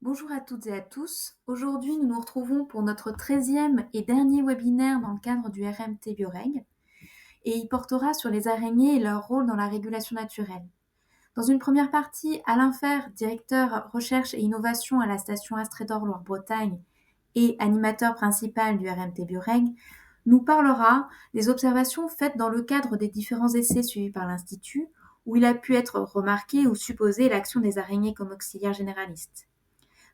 Bonjour à toutes et à tous. Aujourd'hui, nous nous retrouvons pour notre 13e et dernier webinaire dans le cadre du RMT Bioreg et il portera sur les araignées et leur rôle dans la régulation naturelle. Dans une première partie, Alain Fer, directeur recherche et innovation à la station Astrédor Loire-Bretagne et animateur principal du RMT Bioreg, nous parlera des observations faites dans le cadre des différents essais suivis par l'Institut où il a pu être remarqué ou supposé l'action des araignées comme auxiliaires généralistes.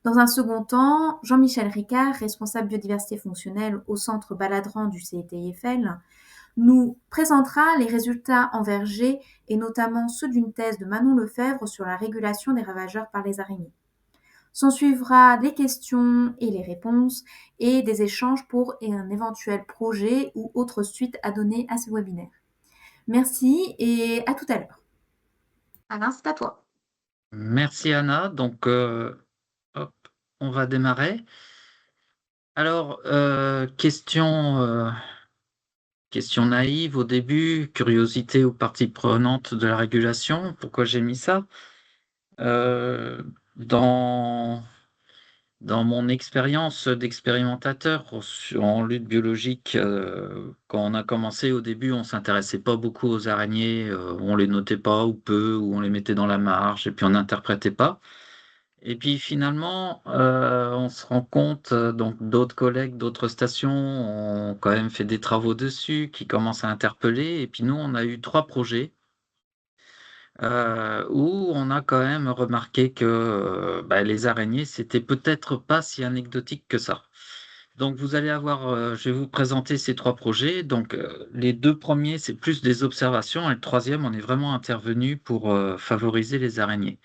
Dans un second temps, Jean-Michel Ricard, responsable biodiversité fonctionnelle au centre Baladran du CETIFL, nous présentera les résultats en verger et notamment ceux d'une thèse de Manon Lefebvre sur la régulation des ravageurs par les araignées. S'ensuivra les questions et les réponses et des échanges pour un éventuel projet ou autre suite à donner à ce webinaire. Merci et à tout à l'heure. Alain, c'est à toi. Merci Anna. Donc, hop, on va démarrer. Alors, question naïve au début, curiosité ou partie prenante de la régulation. Pourquoi j'ai mis ça? Euh, dans, dans mon expérience d'expérimentateur en lutte biologique, quand on a commencé au début, on s'intéressait pas beaucoup aux araignées, on les notait pas ou peu, ou on les mettait dans la marge et puis on n'interprétait pas. Et puis finalement, on se rend compte, donc d'autres collègues, d'autres stations ont quand même fait des travaux dessus, qui commencent à interpeller. Et puis nous, on a eu 3 projets, où on a quand même remarqué que, bah, les araignées, c'était peut-être pas si anecdotique que ça. Donc vous allez avoir, je vais vous présenter ces 3 projets. Donc, les 2 premiers, c'est plus des observations et le troisième, on est vraiment intervenu pour, favoriser les araignées.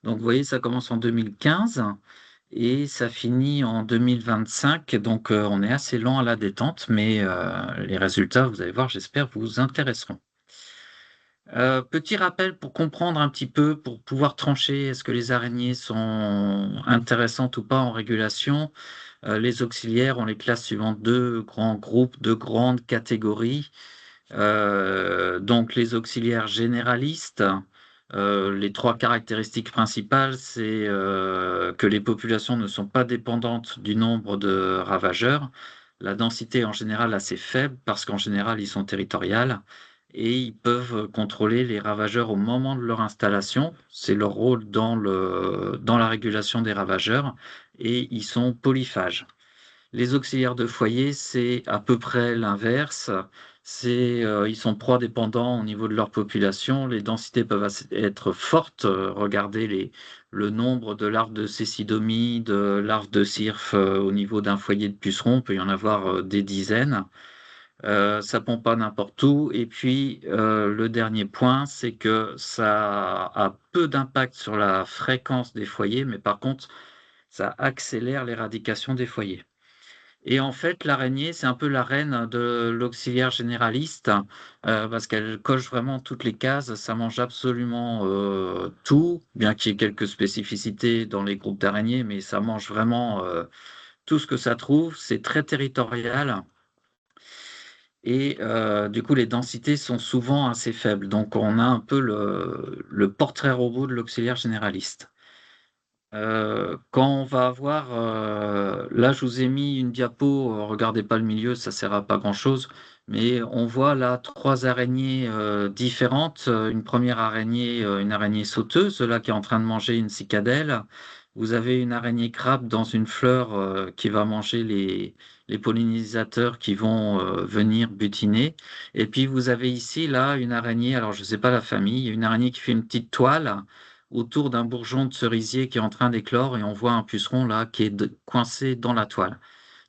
Donc vous voyez, ça commence en 2015 et ça finit en 2025. Donc, on est assez lent à la détente, mais, les résultats, vous allez voir, j'espère, vous intéresseront. Petit rappel pour comprendre un petit peu, pour pouvoir trancher, est-ce que les araignées sont intéressantes ou pas en régulation? Les auxiliaires, on les classe suivant 2 grands groupes, 2 grandes catégories. Donc les auxiliaires généralistes, les 3 caractéristiques principales, c'est, que les populations ne sont pas dépendantes du nombre de ravageurs. La densité est en général assez faible parce qu'en général, ils sont territoriales et ils peuvent contrôler les ravageurs au moment de leur installation. C'est leur rôle dans la régulation des ravageurs et ils sont polyphages. Les auxiliaires de foyer, c'est à peu près l'inverse. Ils sont proies dépendants au niveau de leur population. Les densités peuvent être fortes. Regardez le nombre de larves de cécidomyie, de larves de cirfe au niveau d'un foyer de pucerons. Il peut y en avoir des dizaines. Ça pond pas n'importe où. Et puis, le dernier point, c'est que ça a peu d'impact sur la fréquence des foyers, mais par contre, ça accélère l'éradication des foyers. Et en fait, l'araignée, c'est un peu la reine de l'auxiliaire généraliste, parce qu'elle coche vraiment toutes les cases. Ça mange absolument, tout, bien qu'il y ait quelques spécificités dans les groupes d'araignées, mais ça mange vraiment, tout ce que ça trouve. C'est très territorial et du coup, les densités sont souvent assez faibles. Donc on a un peu le portrait robot de l'auxiliaire généraliste. Quand on va avoir, là, je vous ai mis une diapo, regardez pas le milieu, ça sert à pas grand-chose, mais on voit là 3 araignées, différentes. Une première araignée, une araignée sauteuse, là, qui est en train de manger une cicadelle. Vous avez une araignée crabe dans une fleur, qui va manger les pollinisateurs qui vont, venir butiner. Et puis vous avez ici, là, une araignée, alors je sais pas la famille, une araignée qui fait une petite toile autour d'un bourgeon de cerisier qui est en train d'éclore et on voit un puceron là qui est coincé dans la toile.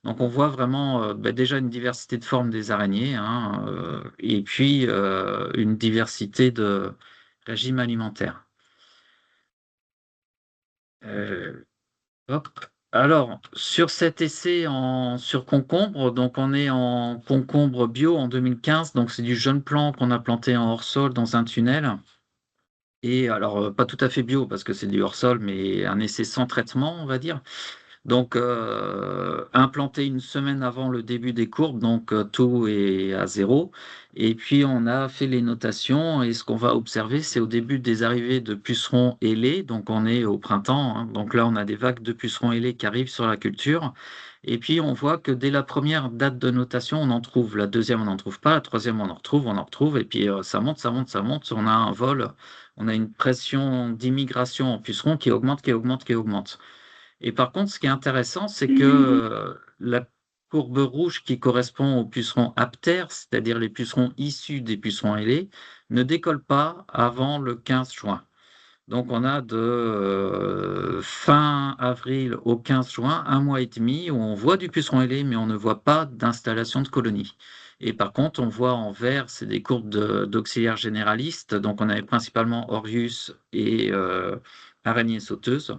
Donc on voit vraiment bah, déjà une diversité de formes des araignées, hein, et puis une diversité de régimes alimentaires. Euh, hop. Alors, sur cet essai sur concombre, donc on est en concombre bio en 2015, donc c'est du jeune plant qu'on a planté en hors-sol dans un tunnel. Et alors, pas tout à fait bio parce que c'est du hors-sol, mais un essai sans traitement, on va dire. Donc, implanté une semaine avant le début des courbes, donc tout est à zéro. Et puis, on a fait les notations. Et ce qu'on va observer, c'est au début des arrivées de pucerons ailés. Donc, on est au printemps, hein. Donc là, on a des vagues de pucerons ailés qui arrivent sur la culture. Et puis, on voit que dès la première date de notation, on en trouve. La deuxième, on n'en trouve pas. La troisième, on en retrouve, on en retrouve. Et puis, ça monte, ça monte, ça monte. On a un vol, on a une pression d'immigration en pucerons qui augmente, qui augmente, qui augmente. Et par contre, ce qui est intéressant, c'est que la courbe rouge qui correspond aux pucerons aptères, c'est-à-dire les pucerons issus des pucerons ailés, ne décolle pas avant le 15 juin. Donc on a de fin avril au 15 juin, un mois et demi, où on voit du puceron ailé, mais on ne voit pas d'installation de colonies. Et par contre, on voit en vert, c'est des courbes d'auxiliaires généralistes. Donc on avait principalement Orius et araignées sauteuses,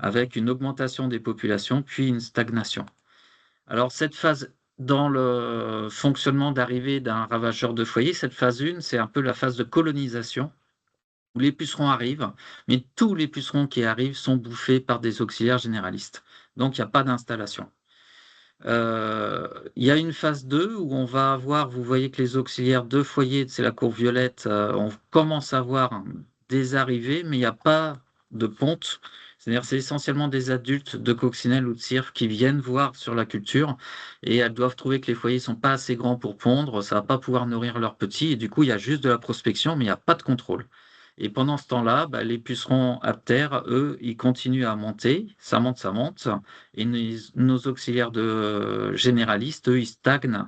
avec une augmentation des populations, puis une stagnation. Alors cette phase, dans le fonctionnement d'arrivée d'un ravageur de foyer, cette phase 1, c'est un peu la phase de colonisation où les pucerons arrivent, mais tous les pucerons qui arrivent sont bouffés par des auxiliaires généralistes. Donc il n'y a pas d'installation. Il y a une phase 2 où on va avoir, vous voyez que les auxiliaires de foyer, c'est la courbe violette, on commence à avoir des arrivées, mais il n'y a pas de ponte. C'est-à-dire c'est essentiellement des adultes de coccinelle ou de cirque qui viennent voir sur la culture et elles doivent trouver que les foyers sont pas assez grands pour pondre, ça va pas pouvoir nourrir leurs petits et du coup il y a juste de la prospection, mais il n'y a pas de contrôle. Et pendant ce temps-là, bah, les pucerons aptères, eux, ils continuent à monter, ça monte, ça monte. Et nos auxiliaires de généralistes, eux, ils stagnent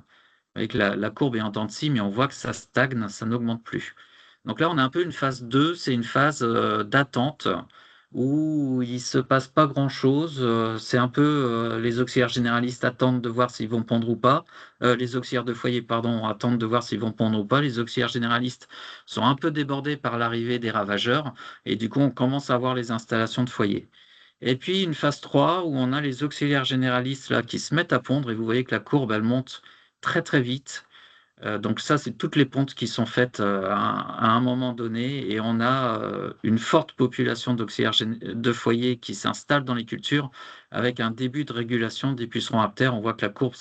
avec la courbe est en dents de scie, mais on voit que ça stagne, ça n'augmente plus. Donc là, on a un peu une phase 2, c'est une phase d'attente où il se passe pas grand-chose. C'est un peu les auxiliaires généralistes attendent de voir s'ils vont pondre ou pas. Les auxiliaires de foyer, pardon, attendent de voir s'ils vont pondre ou pas. Les auxiliaires généralistes sont un peu débordés par l'arrivée des ravageurs et du coup, on commence à voir les installations de foyer. Et puis une phase 3 où on a les auxiliaires généralistes là qui se mettent à pondre et vous voyez que la courbe elle monte très très vite. Donc ça, c'est toutes les pontes qui sont faites à un moment donné et on a une forte population d'auxiliaires de foyers qui s'installent dans les cultures avec un début de régulation des pucerons aptères. On voit que la courbe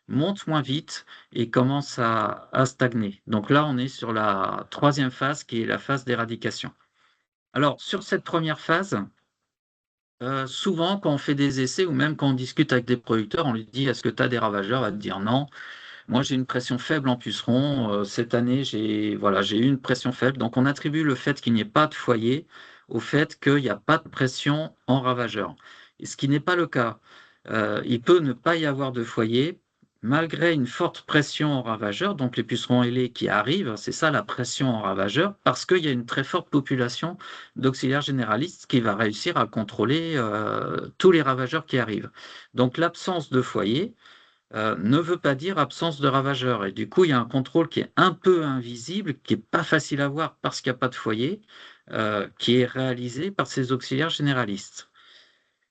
monte moins vite et commence à stagner. Donc là, on est sur la troisième phase qui est la phase d'éradication. Alors, sur cette première phase, souvent, quand on fait des essais ou même quand on discute avec des producteurs, on lui dit: «Est-ce que tu as des ravageurs?» Elle va te dire: «Non, moi j'ai une pression faible en puceron, cette année j'ai eu une pression faible». Donc on attribue le fait qu'il n'y ait pas de foyer au fait qu'il n'y a pas de pression en ravageur et ce qui n'est pas le cas. Il peut ne pas y avoir de foyer malgré une forte pression en ravageur, donc les pucerons ailés qui arrivent, c'est ça la pression en ravageur, parce qu'il y a une très forte population d'auxiliaires généralistes qui va réussir à contrôler, tous les ravageurs qui arrivent. Donc l'absence de foyer, ne veut pas dire absence de ravageurs et du coup, il y a un contrôle qui est un peu invisible, qui est pas facile à voir parce qu'il y a pas de foyer, qui est réalisé par ces auxiliaires généralistes.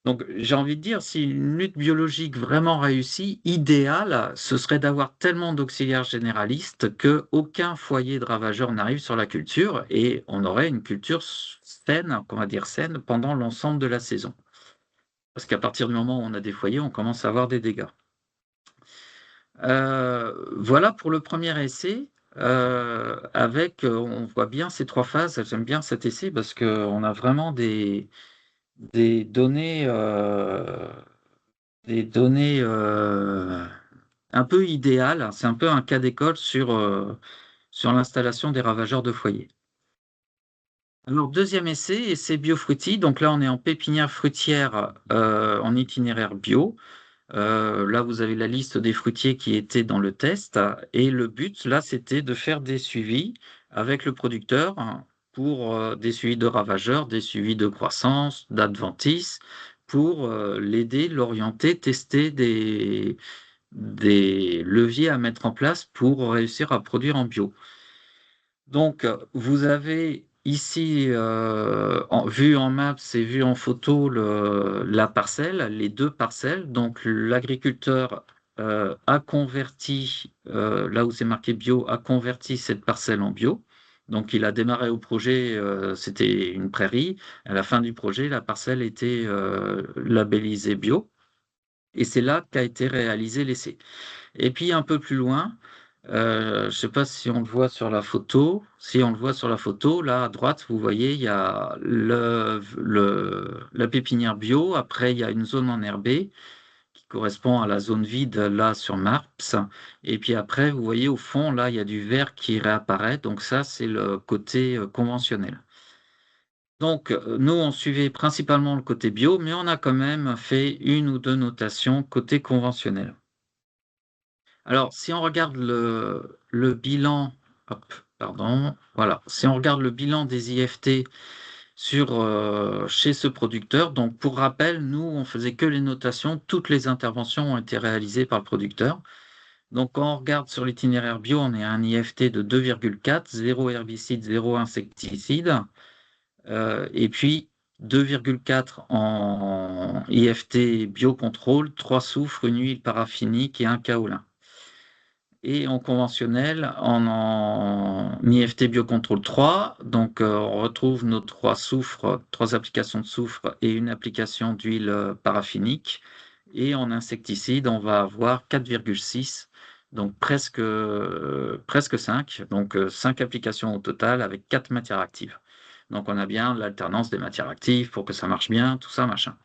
Donc j'ai envie de dire, si une lutte biologique vraiment réussie, idéale, ce serait d'avoir tellement d'auxiliaires généralistes qu'aucun foyer de ravageurs n'arrive sur la culture et on aurait une culture saine, qu'on va dire saine, pendant l'ensemble de la saison. Parce qu'à partir du moment où on a des foyers, on commence à avoir des dégâts. Voilà pour le premier essai, avec, on voit bien ces 3 phases. J'aime bien cet essai parce qu'on a vraiment des données, des données, un peu idéales. C'est un peu un cas d'école sur l'installation des ravageurs de foyer. Alors deuxième essai, essai bio-fruitier. Donc là, on est en pépinière fruitière, en itinéraire bio. Là, vous avez la liste des fruitiers qui étaient dans le test et le but, là, c'était de faire des suivis avec le producteur, hein, pour, des suivis de ravageurs, des suivis de croissance, d'adventices, pour, l'aider, l'orienter, tester des leviers à mettre en place pour réussir à produire en bio. Donc, vous avez ici, vu en maps et vu en photo la parcelle, les 2 parcelles. Donc l'agriculteur, a converti, là où c'est marqué bio, a converti cette parcelle en bio. Donc il a démarré au projet, c'était une prairie. À la fin du projet, la parcelle était, labellisée bio et c'est là qu'a été réalisé l'essai. Et puis un peu plus loin, je ne sais pas si on le voit sur la photo. Si on le voit sur la photo, là à droite, vous voyez, il y a la pépinière bio. Après, il y a une zone enherbée qui correspond à la zone vide là sur Maps. Et puis après, vous voyez au fond, là, il y a du vert qui réapparaît. Donc ça, c'est le côté conventionnel. Donc, nous, on suivait principalement le côté bio, mais on a quand même fait une ou deux notations côté conventionnel. Alors, si on regarde le bilan, hop, pardon, voilà, si on regarde le bilan des IFT chez ce producteur, donc pour rappel, nous, on faisait que les notations, toutes les interventions ont été réalisées par le producteur. Donc, quand on regarde sur l'itinéraire bio, on est à un IFT de 2,4, zéro herbicide, zéro insecticide, et puis 2,4 en IFT biocontrôle, 3 soufres, une huile paraffinique et un kaolin. Et en conventionnel, en IFT Biocontrôle 3, donc on retrouve nos 3 soufres, 3 applications de soufre et une application d'huile paraffinique. Et en insecticide, on va avoir 4,6, donc presque 5, donc 5 applications au total avec 4 matières actives. Donc on a bien l'alternance des matières actives pour que ça marche bien, tout ça, machin.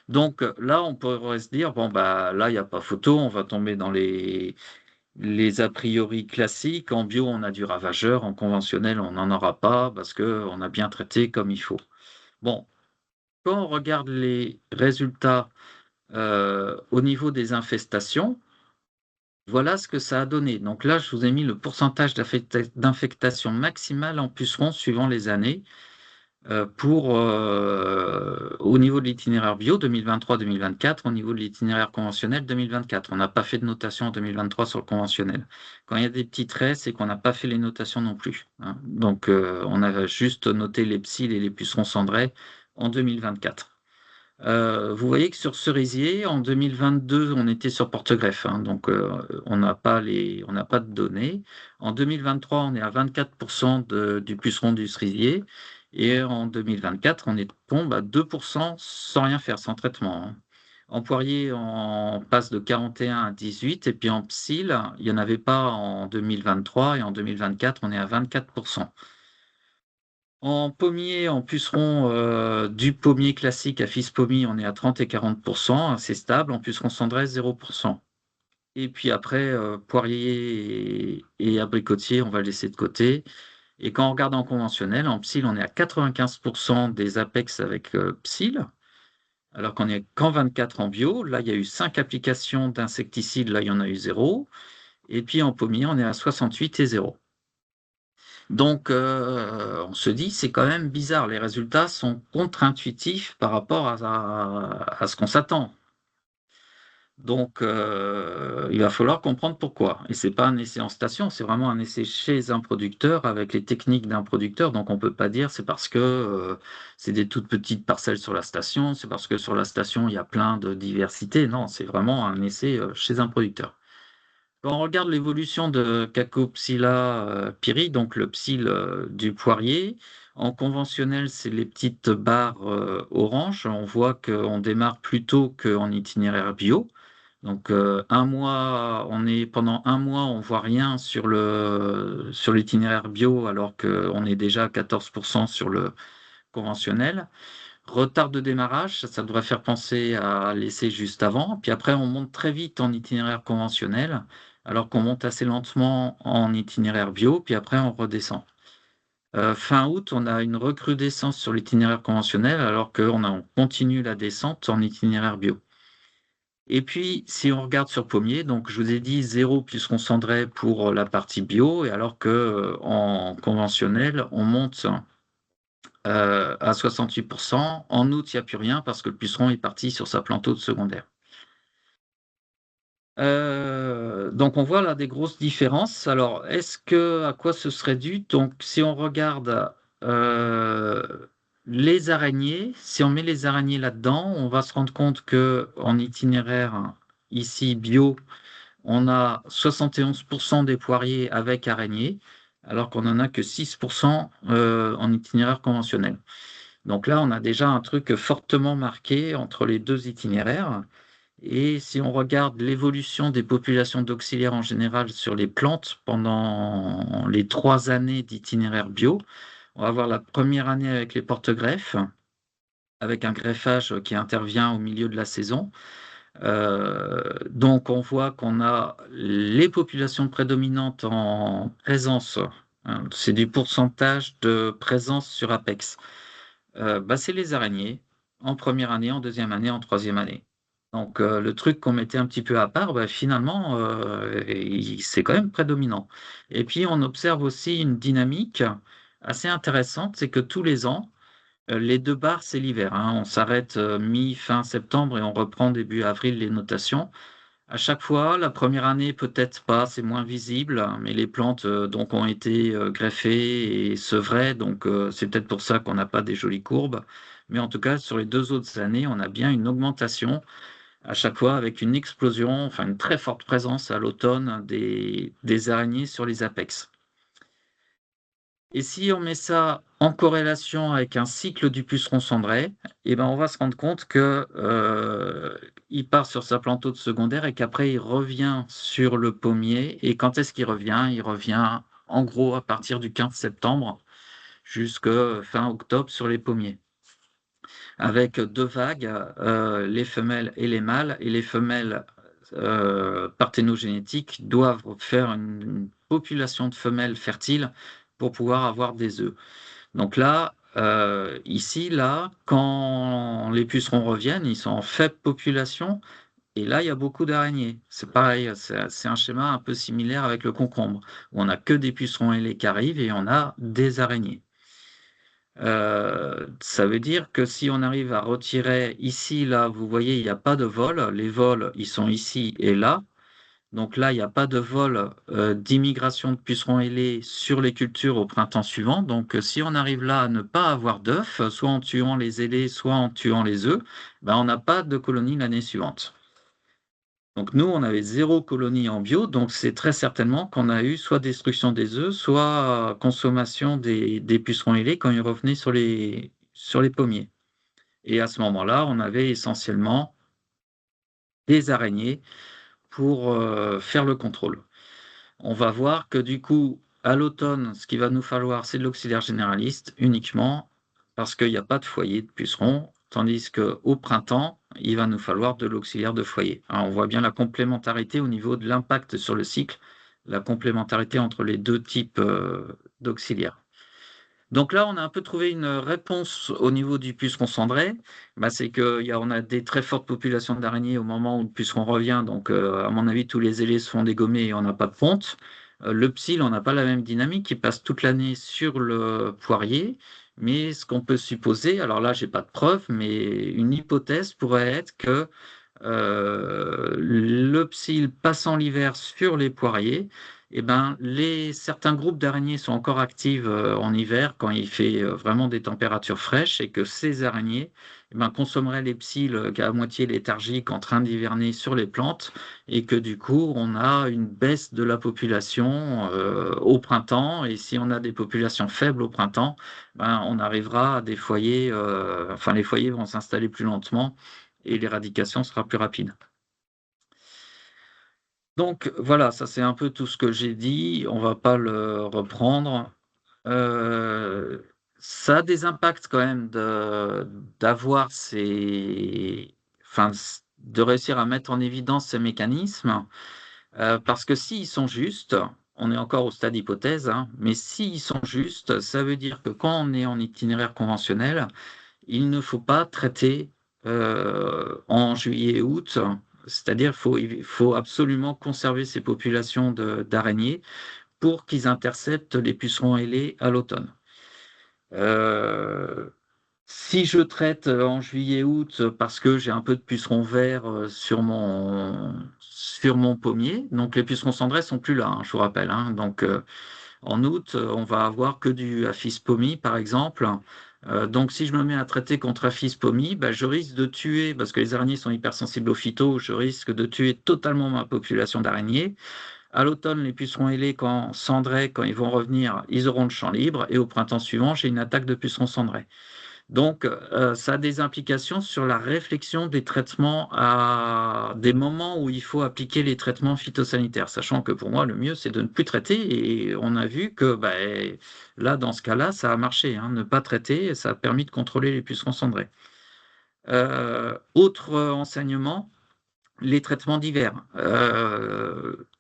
Donc là, on pourrait se dire, bon, bah là, il n'y a pas photo, on va tomber dans les a priori classiques. En bio, on a du ravageur, en conventionnel, on n'en aura pas parce qu'on a bien traité comme il faut. Bon, quand on regarde les résultats au niveau des infestations, voilà ce que ça a donné. Donc là, je vous ai mis le pourcentage d'infectation maximale en pucerons suivant les années. Au niveau de l'itinéraire bio 2023-2024, au niveau de l'itinéraire conventionnel 2024. On n'a pas fait de notation en 2023 sur le conventionnel. Quand il y a des petits traits, c'est qu'on n'a pas fait les notations non plus, hein. Donc, on a juste noté les psylles et les pucerons cendrés en 2024. Vous voyez que sur cerisier, en 2022, on était sur porte-greffe, hein, donc on n'a pas de données. En 2023, on est à 24% du puceron du cerisier, et en 2024, tombe à 2% sans rien faire, sans traitement, hein. En poirier, on passe de 41 à 18, et puis en psylle, il n'y en avait pas en 2023, et en 2024, on est à 24%. En pommier, en puceron, du pommier classique à fils pommier, on est à 30 et 40%, assez stable. En puceron cendré, 0%. Et puis après, poirier et abricotier, on va laisser de côté. Et quand on regarde en conventionnel, en psylle, on est à 95% des apex avec psylle, alors qu'on est qu'en 24 en bio. Là, il y a eu 5 applications d'insecticides, là, il y en a eu 0. Et puis en pommier, on est à 68 et 0. Donc, on se dit, c'est quand même bizarre. Les résultats sont contre-intuitifs par rapport à ce qu'on s'attend. Donc, il va falloir comprendre pourquoi. Et c'est pas un essai en station, c'est vraiment un essai chez un producteur avec les techniques d'un producteur. Donc, on peut pas dire c'est parce que c'est des toutes petites parcelles sur la station, c'est parce que sur la station il y a plein de diversité. Non, c'est vraiment un essai chez un producteur. Quand on regarde l'évolution de Cacophylla piri, donc le psylle du poirier, en conventionnel, c'est les petites barres orange. On voit qu'on démarre plus tôt qu'en itinéraire bio. Donc pendant un mois, on voit rien sur l'itinéraire bio, alors qu'on est déjà à 14% sur le conventionnel. Retard de démarrage, ça devrait faire penser à l'essai juste avant. Puis après, on monte très vite en itinéraire conventionnel, alors qu'on monte assez lentement en itinéraire bio, puis après, on redescend. Fin août, on a une recrudescence sur l'itinéraire conventionnel, alors on continue la descente en itinéraire bio. Et puis, si on regarde sur pommier, donc je vous ai dit 0 puisqu'on cendrait pour la partie bio, et alors que en conventionnel, on monte à 68%. En août, il n'y a plus rien parce que le puceron est parti sur sa planteau de secondaire. Donc on voit là des grosses différences. Alors, à quoi ce serait dû? Donc, si on regarde les araignées, si on met les araignées là-dedans, on va se rendre compte que en itinéraire ici bio, on a 71% des poiriers avec araignées. alors qu'on n'en a que 6% en itinéraire conventionnel. Donc là, on a déjà un truc fortement marqué entre les deux itinéraires. Et si on regarde l'évolution des populations d'auxiliaires en général sur les plantes pendant les 3 années d'itinéraire bio, on va voir la première année avec les porte-greffes, avec un greffage qui intervient au milieu de la saison. Donc on voit qu'on a les populations prédominantes en présence, hein, c'est du pourcentage de présence sur Apex. Bah, c'est les araignées, en première année, en deuxième année, en troisième année. Donc le truc qu'on mettait un petit peu à part, bah, finalement, c'est quand même prédominant. Et puis on observe aussi une dynamique assez intéressante, c'est que tous les ans, les 2 bars, c'est l'hiver, hein. On s'arrête, mi-fin septembre et on reprend début avril les notations. À chaque fois, la première année, peut-être pas, c'est moins visible, hein, mais les plantes, donc ont été, greffées et sevrées, donc c'est peut-être pour ça qu'on n'a pas des jolies courbes. Mais en tout cas, sur les 2 autres années, on a bien une augmentation à chaque fois avec une explosion, enfin une très forte présence à l'automne des araignées sur les apex. Et si on met ça en corrélation avec un cycle du puceron cendré, et ben, on va se rendre compte que, il part sur sa plante hôte secondaire et qu'après il revient sur le pommier et quand est-ce qu'il revient? Il revient en gros à partir du 15 septembre jusque fin octobre sur les pommiers. Avec 2 vagues, les femelles et les mâles et les femelles, parthénogénétiques doivent faire une population de femelles fertiles pour pouvoir avoir des œufs. Donc là, ici, là, quand les pucerons reviennent, ils sont en faible population et là, il y a beaucoup d'araignées. C'est pareil, c'est un schéma un peu similaire avec le concombre, où on a que des pucerons ailés qui arrivent et on a des araignées. Ça veut dire que si on arrive à retirer ici, là, vous voyez, il y a pas de vol. Les vols, ils sont ici et là. Donc là, il y a pas de vol, d'immigration de pucerons ailés sur les cultures au printemps suivant. Donc, si on arrive là à ne pas avoir d'œufs, soit en tuant les ailés, soit en tuant les œufs, ben, on n'a pas de colonie l'année suivante. Donc nous, on avait 0 colonie en bio, donc c'est très certainement qu'on a eu soit destruction des œufs, soit consommation des pucerons ailés quand ils revenaient sur les pommiers. Et à ce moment-là, on avait essentiellement des araignées pour, faire le contrôle. On va voir que du coup, à l'automne, ce qu'il va nous falloir, c'est de l'auxiliaire généraliste uniquement parce qu'il y a pas de foyer de pucerons, tandis qu'au printemps, il va nous falloir de l'auxiliaire de foyer. Alors, on voit bien la complémentarité au niveau de l'impact sur le cycle, la complémentarité entre les 2 types, d'auxiliaires. Donc là, on a un peu trouvé une réponse au niveau du puceron cendré. Bah, c'est on a des très fortes populations d'araignées au moment où le puceron revient, donc à mon avis, tous les ailés se font dégommer et on n'a pas de ponte. Le psylle, on n'a pas la même dynamique, il passe toute l'année sur le poirier, mais ce qu'on peut supposer, alors là, j'ai pas de preuve, mais une hypothèse pourrait être que le psylle passant l'hiver sur les poiriers, et ben, certains groupes d'araignées sont encore actives en hiver quand il fait vraiment des températures fraîches et que ces araignées eh ben, consommeraient les psylles à moitié léthargiques en train d'hiverner sur les plantes et que du coup on a une baisse de la population au printemps et si on a des populations faibles au printemps, ben, on arrivera à des foyers, enfin les foyers vont s'installer plus lentement et l'éradication sera plus rapide. Donc voilà, ça c'est un peu tout ce que j'ai dit, on va pas le reprendre. Ça a des impacts quand même d'avoir ces enfin de réussir à mettre en évidence ces mécanismes, parce que s'ils sont justes, on est encore au stade hypothèse, hein, mais s'ils sont justes, ça veut dire que quand on est en itinéraire conventionnel, il ne faut pas traiter, en juillet et août, c'est-à-dire il faut absolument conserver ces populations d'araignées pour qu'ils interceptent les pucerons ailés à l'automne. Heu, Si je traite, en juillet-août, parce que j'ai un peu de pucerons verts, sur mon pommier, donc les pucerons cendrés sont plus là, hein, je vous rappelle, hein, donc en août, on va avoir que du Apis pomi, par exemple. Donc si je me mets à traiter contre Apis pomi, bah, je risque de tuer parce que les araignées sont hypersensibles aux phytos, je risque de tuer totalement ma population d'araignées. À l'automne, les pucerons ailés, quand cendrés, quand ils vont revenir, ils auront le champ libre et au printemps suivant, j'ai une attaque de pucerons cendrés. Donc, ça a des implications sur la réflexion des traitements à des moments où il faut appliquer les traitements phytosanitaires. Sachant que pour moi, le mieux, c'est de ne plus traiter et on a vu que, là, dans ce cas-là, ça a marché, hein. Ne pas traiter, ça a permis de contrôler les pucerons cendrés. Autre enseignement, les traitements d'hiver.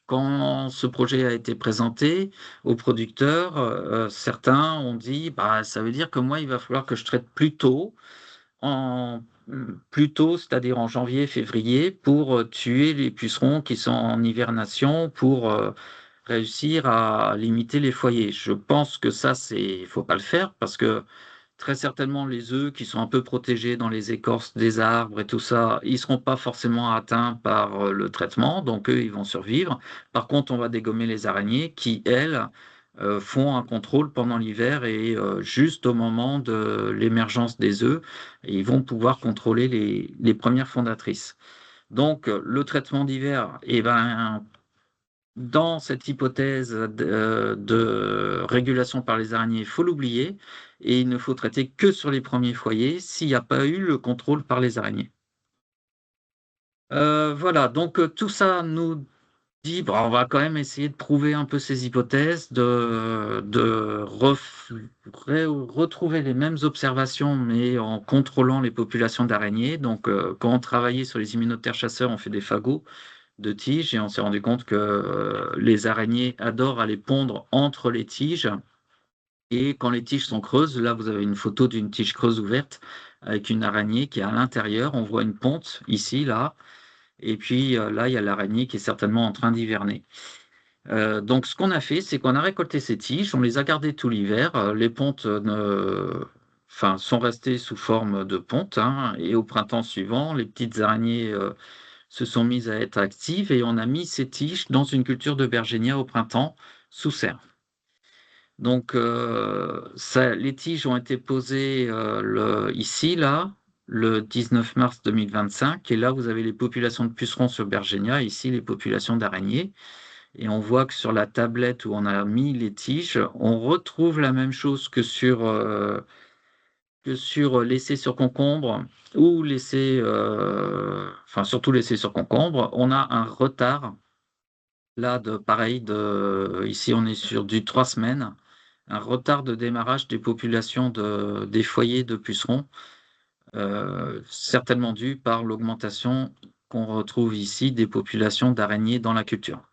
Quand ce projet a été présenté aux producteurs, certains ont dit: «Bah, ça veut dire que moi, il va falloir que je traite plus tôt, c'est-à-dire en janvier, février, pour, tuer les pucerons qui sont en hivernation, pour, réussir à limiter les foyers». Je pense que ça, il faut pas le faire parce que très certainement, les œufs qui sont un peu protégés dans les écorces des arbres et tout ça, ils seront pas forcément atteints par, le traitement, donc eux, ils vont survivre. Par contre, on va dégommer les araignées qui, elles, font un contrôle pendant l'hiver et juste au moment de l'émergence des œufs, ils vont pouvoir contrôler les 1res fondatrices. Donc, le traitement d'hiver et ben, dans cette hypothèse de régulation par les araignées, il faut l'oublier et il ne faut traiter que sur les premiers foyers s'il n'y a pas eu le contrôle par les araignées. Voilà, donc tout ça nous dit, bah, on va quand même essayer de prouver un peu ces hypothèses, de retrouver les mêmes observations, mais en contrôlant les populations d'araignées. Donc quand on travaillait sur les immunotères chasseurs, on fait des fagots de tiges et on s'est rendu compte que, les araignées adorent aller pondre entre les tiges et quand les tiges sont creuses, là, vous avez une photo d'une tige creuse ouverte avec une araignée qui est à l'intérieur. On voit une ponte ici, là et puis, là, il y a l'araignée qui est certainement en train d'hiverner. Donc ce qu'on a fait, c'est qu'on a récolté ces tiges, on les a gardées tout l'hiver, les pontes, sont restées sous forme de pontes, hein et au printemps suivant, les petites araignées, se sont mises à être actives et on a mis ces tiges dans une culture de Bergénia au printemps, sous serre. Donc ça les tiges ont été posées, ici, là, le 19 mars 2025 et là, vous avez les populations de pucerons sur Bergénia, ici, les populations d'araignées et on voit que sur la tablette où on a mis les tiges, on retrouve la même chose que sur l'essai sur concombre ou l'essai, surtout l'essai sur concombre, on a un retard là de pareil de ici on est sur du 3 semaines, un retard de démarrage des populations des foyers de pucerons, certainement dû par l'augmentation qu'on retrouve ici des populations d'araignées dans la culture.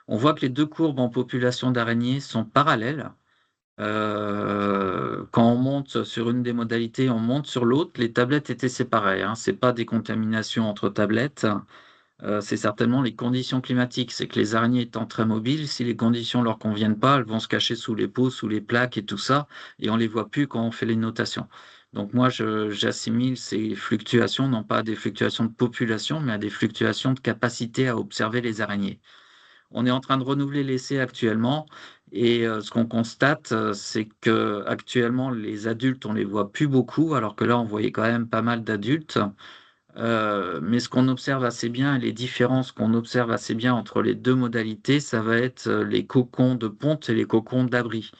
On voit que les 2 courbes en population d'araignées sont parallèles. Quand on monte sur une des modalités, on monte sur l'autre, les tablettes étaient séparées, hein. C'est pas des contaminations entre tablettes, c'est certainement les conditions climatiques. C'est que les araignées étant très mobiles, si les conditions leur conviennent pas, elles vont se cacher sous les pots, sous les plaques et tout ça et on les voit plus quand on fait les notations. Donc moi j'assimile ces fluctuations, non pas à des fluctuations de population, mais à des fluctuations de capacité à observer les araignées. On est en train de renouveler l'essai actuellement et ce qu'on constate, c'est qu'actuellement les adultes, on les voit plus beaucoup, alors que là, on voyait quand même pas mal d'adultes. Mais ce qu'on observe assez bien et les différences qu'on observe assez bien entre les 2 modalités, ça va être, les cocons de ponte et les cocons d'abri.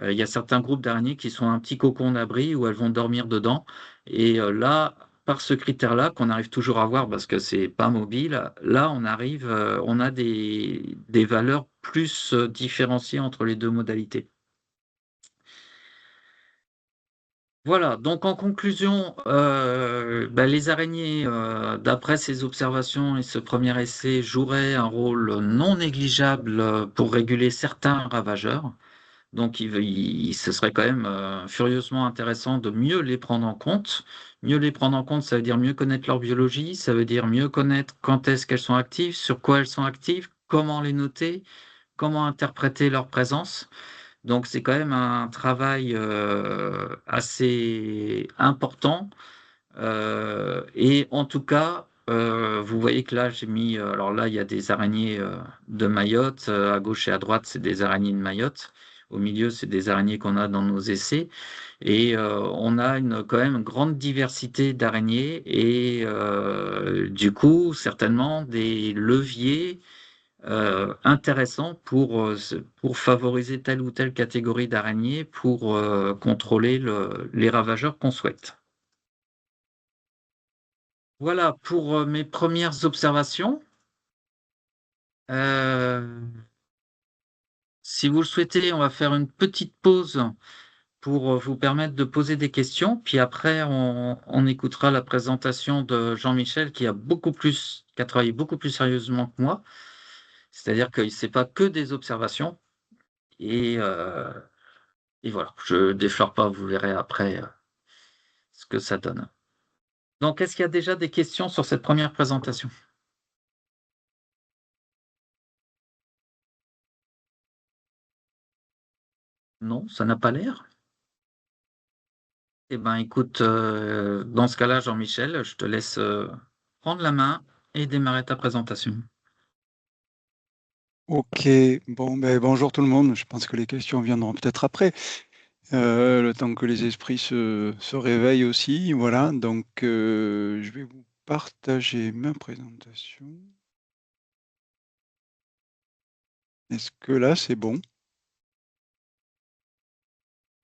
Il y a certains groupes d'araignées qui sont un petit cocon d'abri où elles vont dormir dedans et là, par ce critère-là qu'on arrive toujours à voir parce que c'est pas mobile, là on arrive, on a des valeurs plus, différenciées entre les 2 modalités. Voilà, donc en conclusion, les araignées, d'après ces observations et ce premier essai, joueraient un rôle non négligeable, pour réguler certains ravageurs. Donc ce serait quand même, furieusement intéressant de mieux les prendre en compte. Mieux les prendre en compte, ça veut dire mieux connaître leur biologie, ça veut dire mieux connaître quand est-ce qu'elles sont actives, sur quoi elles sont actives, comment les noter, comment interpréter leur présence. Donc c'est quand même un travail, assez important, et en tout cas, vous voyez que là j'ai mis, alors là il y a des araignées, de Mayotte, à gauche et à droite c'est des araignées de Mayotte. Au milieu, c'est des araignées qu'on a dans nos essais et on a quand même grande diversité d'araignées et du coup certainement des leviers, intéressant pour favoriser telle ou telle catégorie d'araignées pour, contrôler les ravageurs qu'on souhaite. Voilà pour, mes premières observations. Heu, Si vous le souhaitez, on va faire une petite pause pour, vous permettre de poser des questions, puis après on écoutera la présentation de Jean-Michel qui a travaillé beaucoup plus sérieusement que moi. C'est-à-dire que c'est pas que des observations et heu et voilà. Je déflore pas, vous verrez après, ce que ça donne. Donc est-ce qu'il y a déjà des questions sur cette première présentation? Non, ça n'a pas l'air? Eh ben, écoute, dans ce cas-là, Jean-Michel, je te laisse, prendre la main et démarrer ta présentation. Ok, bon, ben, bonjour tout le monde. Je pense que les questions viendront peut-être après, le temps que les esprits se réveillent aussi. Voilà, donc je vais vous partager ma présentation. Est-ce que là, c'est bon?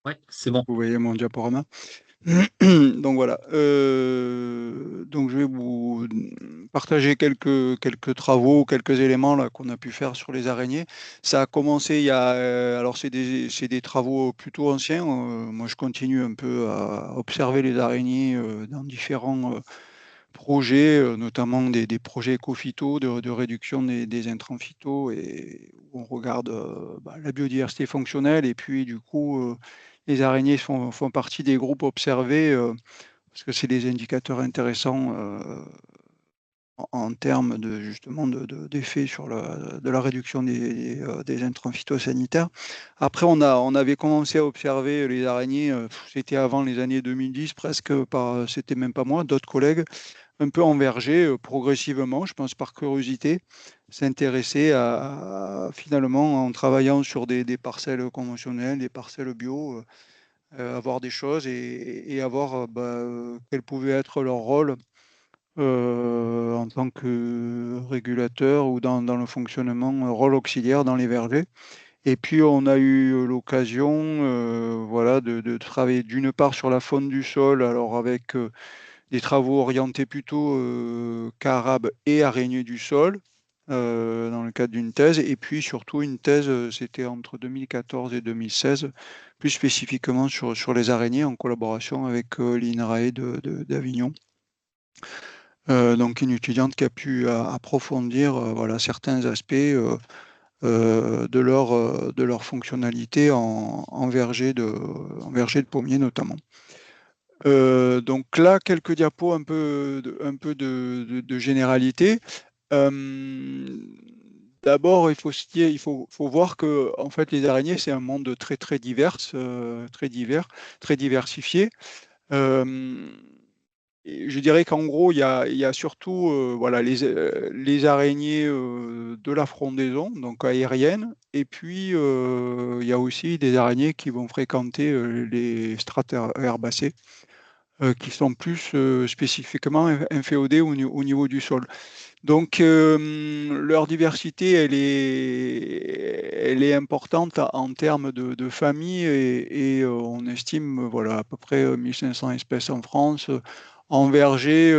Ouais, c'est bon. Vous voyez mon diaporama? Donc voilà, donc je vais vous partager quelques travaux, quelques éléments là qu'on a pu faire sur les araignées. Ça a commencé il y a, alors c'est des travaux plutôt anciens. Moi, je continue un peu à observer les araignées dans différents projets, notamment des projets éco-phyto de réduction des intrants phyto et où on regarde la biodiversité fonctionnelle et puis du coup les araignées font partie des groupes observés parce que c'est des indicateurs intéressants en termes de justement d'effet sur de la réduction des intrants phytosanitaires. Après, on avait commencé à observer les araignées, c'était avant les années 2010 presque, c'était même pas moi, d'autres collègues, un peu en verger, progressivement, je pense par curiosité, s'intéresser finalement, en travaillant sur des parcelles conventionnelles, des parcelles bio, à voir des choses et à voir, quel pouvait être leur rôle, en tant que régulateur ou dans le fonctionnement, rôle auxiliaire dans les vergers. Et puis on a eu l'occasion, voilà, de travailler d'une part sur la faune du sol, alors avec, des travaux orientés plutôt carabes et araignées du sol, dans le cadre d'une thèse, et puis surtout une thèse, c'était entre 2014 et 2016, plus spécifiquement sur les araignées, en collaboration avec l'INRAE d'Avignon. Donc une étudiante qui a pu approfondir voilà, certains aspects de leur fonctionnalité en verger de pommier notamment. Donc là, quelques diapos un peu de généralité. D'abord, il faut voir que en fait, les araignées, c'est un monde très très divers, très divers, très diversifié. Euh, et je dirais qu'en gros, il y a surtout voilà, les araignées de la frondaison, donc aériennes, et puis il y a aussi des araignées qui vont fréquenter les strates herbacées qui sont plus spécifiquement inféodés au niveau du sol. Donc, leur diversité, elle est importante en termes de famille et on estime voilà, à peu près 1500 espèces en France. En verger,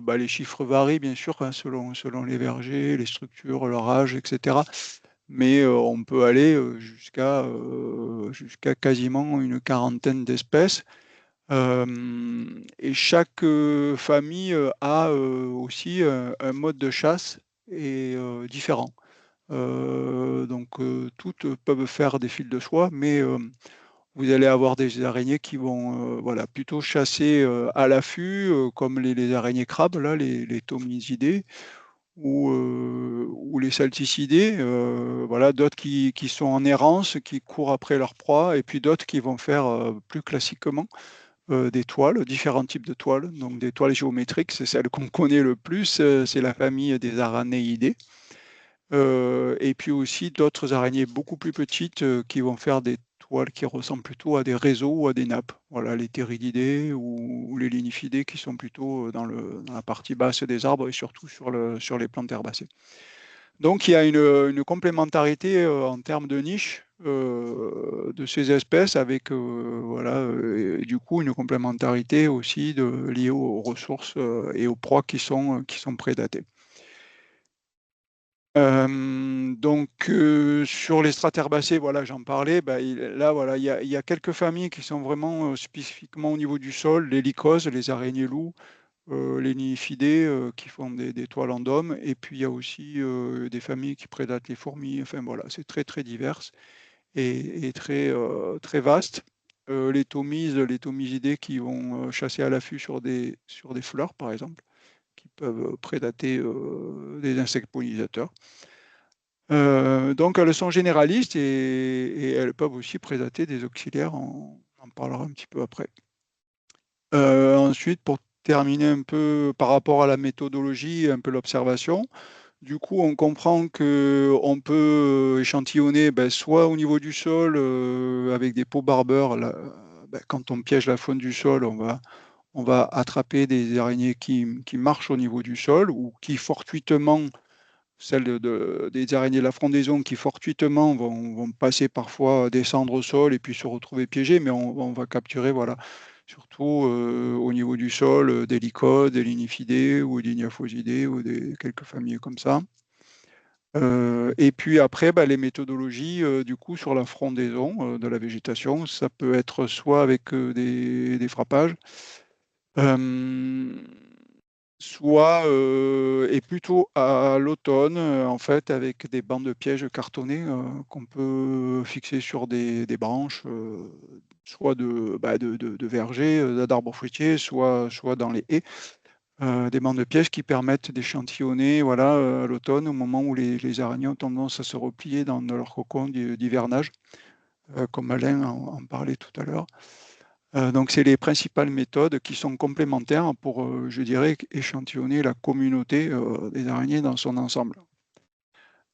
les chiffres varient bien sûr hein, selon les vergers, les structures, leur âge, etc. Mais on peut aller jusqu'à quasiment une quarantaine d'espèces. Et chaque famille a aussi un mode de chasse différent. Donc toutes peuvent faire des fils de soie, mais vous allez avoir des araignées qui vont voilà, plutôt chasser à l'affût, comme les araignées crabes, là, les thomididés, ou les salticidés. Voilà, d'autres qui sont en errance, qui courent après leur proie, et puis d'autres qui vont faire plus classiquement des toiles, différents types de toiles. Donc des toiles géométriques, c'est celle qu'on connaît le plus, c'est la famille des aranéidés. Et puis aussi d'autres araignées beaucoup plus petites qui vont faire des toiles qui ressemblent plutôt à des réseaux ou à des nappes. Voilà, les thériidés ou les lignifidés qui sont plutôt dans la partie basse des arbres et surtout sur les plantes herbacées. Donc il y a une complémentarité en termes de niche de ces espèces avec voilà, et du coup une complémentarité aussi liée aux ressources et aux proies qui sont prédatées. Donc sur les straterbacées, voilà, j'en parlais. Bah, là, voilà, il y a quelques familles qui sont vraiment spécifiquement au niveau du sol, les lycoses, les araignées loups, les nidifidés qui font des toiles en dôme, et puis il y a aussi des familles qui prédatent les fourmis. Enfin voilà, c'est très très divers et très très vaste. Les thomisidés qui vont chasser à l'affût sur des fleurs, par exemple, qui peuvent prédater des insectes pollinisateurs. Donc elles sont généralistes et elles peuvent aussi prédater des auxiliaires, on en parlera un petit peu après. Ensuite, pour terminer un peu par rapport à la méthodologie, un peu l'observation, du coup on comprend qu'on peut échantillonner soit au niveau du sol avec des pots barbeurs. Là, quand on piège la faune du sol, on va attraper des araignées qui marchent au niveau du sol ou qui fortuitement celles des araignées de la frondaison qui fortuitement vont passer parfois descendre au sol et puis se retrouver piégées, mais on va capturer, voilà, surtout au niveau du sol, des lycodes, des lignifidés ou des lignophosidés ou quelques familles comme ça. Et puis après, les méthodologies, du coup, sur la frondaison de la végétation, ça peut être soit avec des frappages, euh, soit et plutôt à l'automne, en fait, avec des bancs de pièges cartonnés qu'on peut fixer sur des branches, soit de vergers, d'arbres fruitiers, soit dans les haies. Des bancs de pièges qui permettent d'échantillonner voilà, à l'automne, au moment où les araignées ont tendance à se replier dans leur cocon d'hivernage, comme Alain en parlait tout à l'heure. Donc, c'est les principales méthodes qui sont complémentaires pour, je dirais, échantillonner la communauté des araignées dans son ensemble.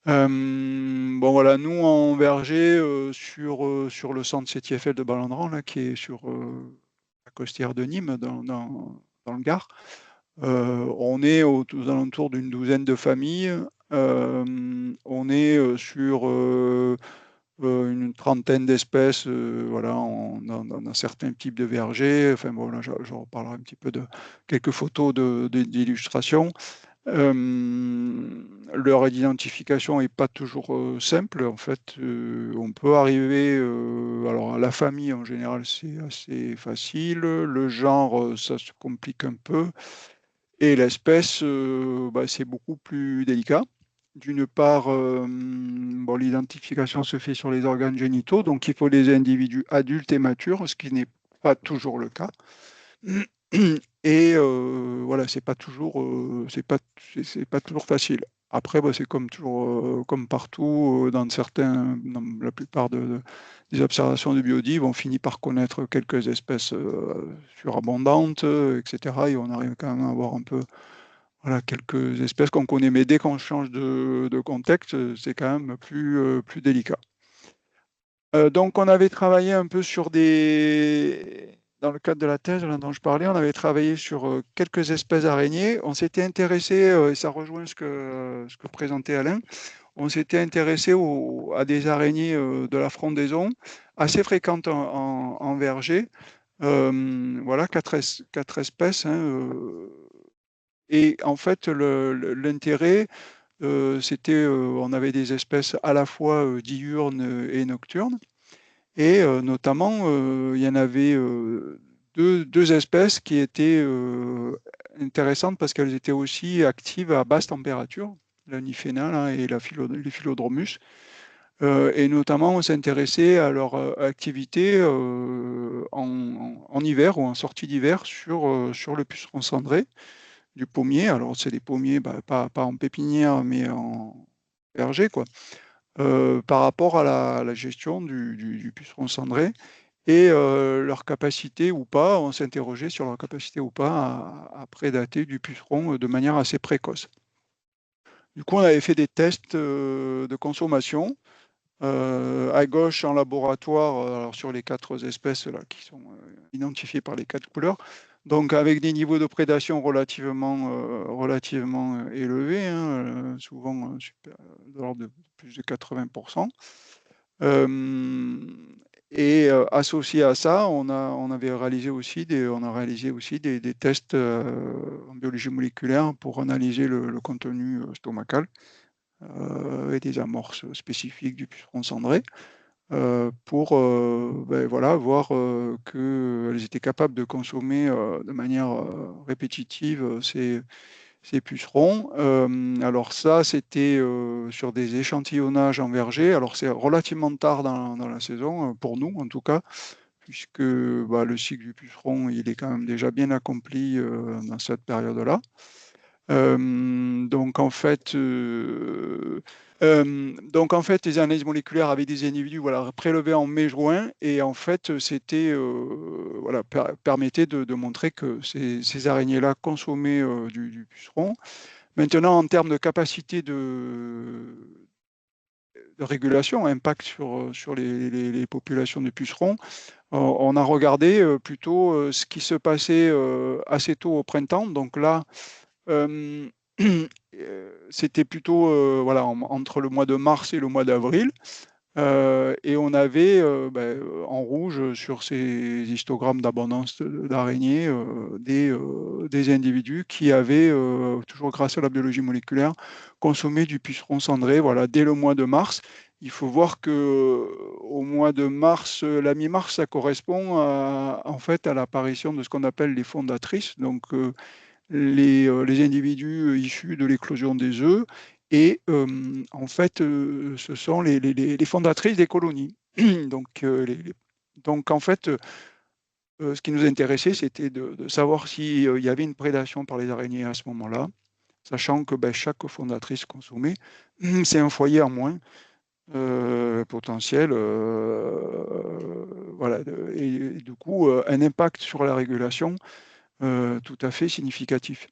Bon, voilà, nous, en verger, sur le centre CTFL de Balandran, là, qui est sur la costière de Nîmes, dans le Gard, on est aux alentours d'une douzaine de familles. On est sur une trentaine d'espèces voilà, dans certains types de vergers. Enfin, bon, là, je reparlerai un petit peu de quelques photos d'illustration. Leur identification n'est pas toujours simple. En fait, on peut arriver. Alors, à la famille, en général, c'est assez facile. Le genre, ça se complique un peu. Et l'espèce, c'est beaucoup plus délicat. D'une part, bon, l'identification se fait sur les organes génitaux, donc il faut des individus adultes et matures, ce qui n'est pas toujours le cas. Et voilà, c'est pas toujours facile. Après, c'est comme toujours, comme partout, dans la plupart des observations de biodive, on finit par connaître quelques espèces surabondantes, etc. Et on arrive quand même à avoir un peu, voilà, quelques espèces qu'on connaît. Mais dès qu'on change de contexte, c'est quand même plus délicat. Donc, on avait travaillé un peu dans le cadre de la thèse là, dont je parlais, on avait travaillé sur quelques espèces d'araignées. On s'était intéressé, et ça rejoint ce que présentait Alain, on s'était intéressé à des araignées de la frondaison, assez fréquentes en verger. Voilà, quatre espèces, hein, et en fait, l'intérêt, c'était, on avait des espèces à la fois diurnes et nocturnes. Et notamment, il y en avait deux espèces qui étaient intéressantes parce qu'elles étaient aussi actives à basse température, la niphénale hein, et les Philodromus. Et notamment, on s'intéressait à leur activité en hiver ou en sortie d'hiver sur le puceron cendré du pommier. Alors, c'est des pommiers, pas en pépinière, mais en verger, quoi. Par rapport à la gestion du puceron cendré et leur capacité ou pas, on s'interrogeait sur leur capacité ou pas à prédater du puceron de manière assez précoce. Du coup, on avait fait des tests de consommation. À gauche, en laboratoire, alors sur les quatre espèces là, qui sont identifiées par les quatre couleurs, Donc avec des niveaux de prédation relativement élevés, hein, souvent de l'ordre de plus de 80%. Et associé à ça, on a réalisé aussi des tests en biologie moléculaire pour analyser le contenu stomacal et des amorces spécifiques du puceron cendré pour voilà, voir qu'elles étaient capables de consommer de manière répétitive ces pucerons. Alors ça, c'était sur des échantillonnages en verger. Alors c'est relativement tard dans la saison, pour nous en tout cas, puisque bah, le cycle du puceron, il est quand même déjà bien accompli dans cette période-là. Donc en fait, les analyses moléculaires avaient des individus voilà, prélevés en mai-juin, et en fait, c'était voilà, permettait de montrer que ces araignées-là consommaient du puceron. Maintenant, en termes de capacité de régulation, impact sur les populations de pucerons, on a regardé plutôt ce qui se passait assez tôt au printemps. Donc là, euh, c'était plutôt voilà, entre le mois de mars et le mois d'avril. Et on avait en rouge sur ces histogrammes d'abondance d'araignées des individus qui avaient, toujours grâce à la biologie moléculaire, consommé du puceron cendré voilà, dès le mois de mars. Il faut voir que au mois de mars, la mi-mars, ça correspond en fait à l'apparition de ce qu'on appelle les fondatrices, donc les individus issus de l'éclosion des œufs. Et en fait, ce sont les fondatrices des colonies. Donc en fait, ce qui nous intéressait, c'était de savoir s'il y avait une prédation par les araignées à ce moment-là, sachant que chaque fondatrice consommée, c'est un foyer en moins potentiel. Voilà, et du coup, un impact sur la régulation tout à fait significatif.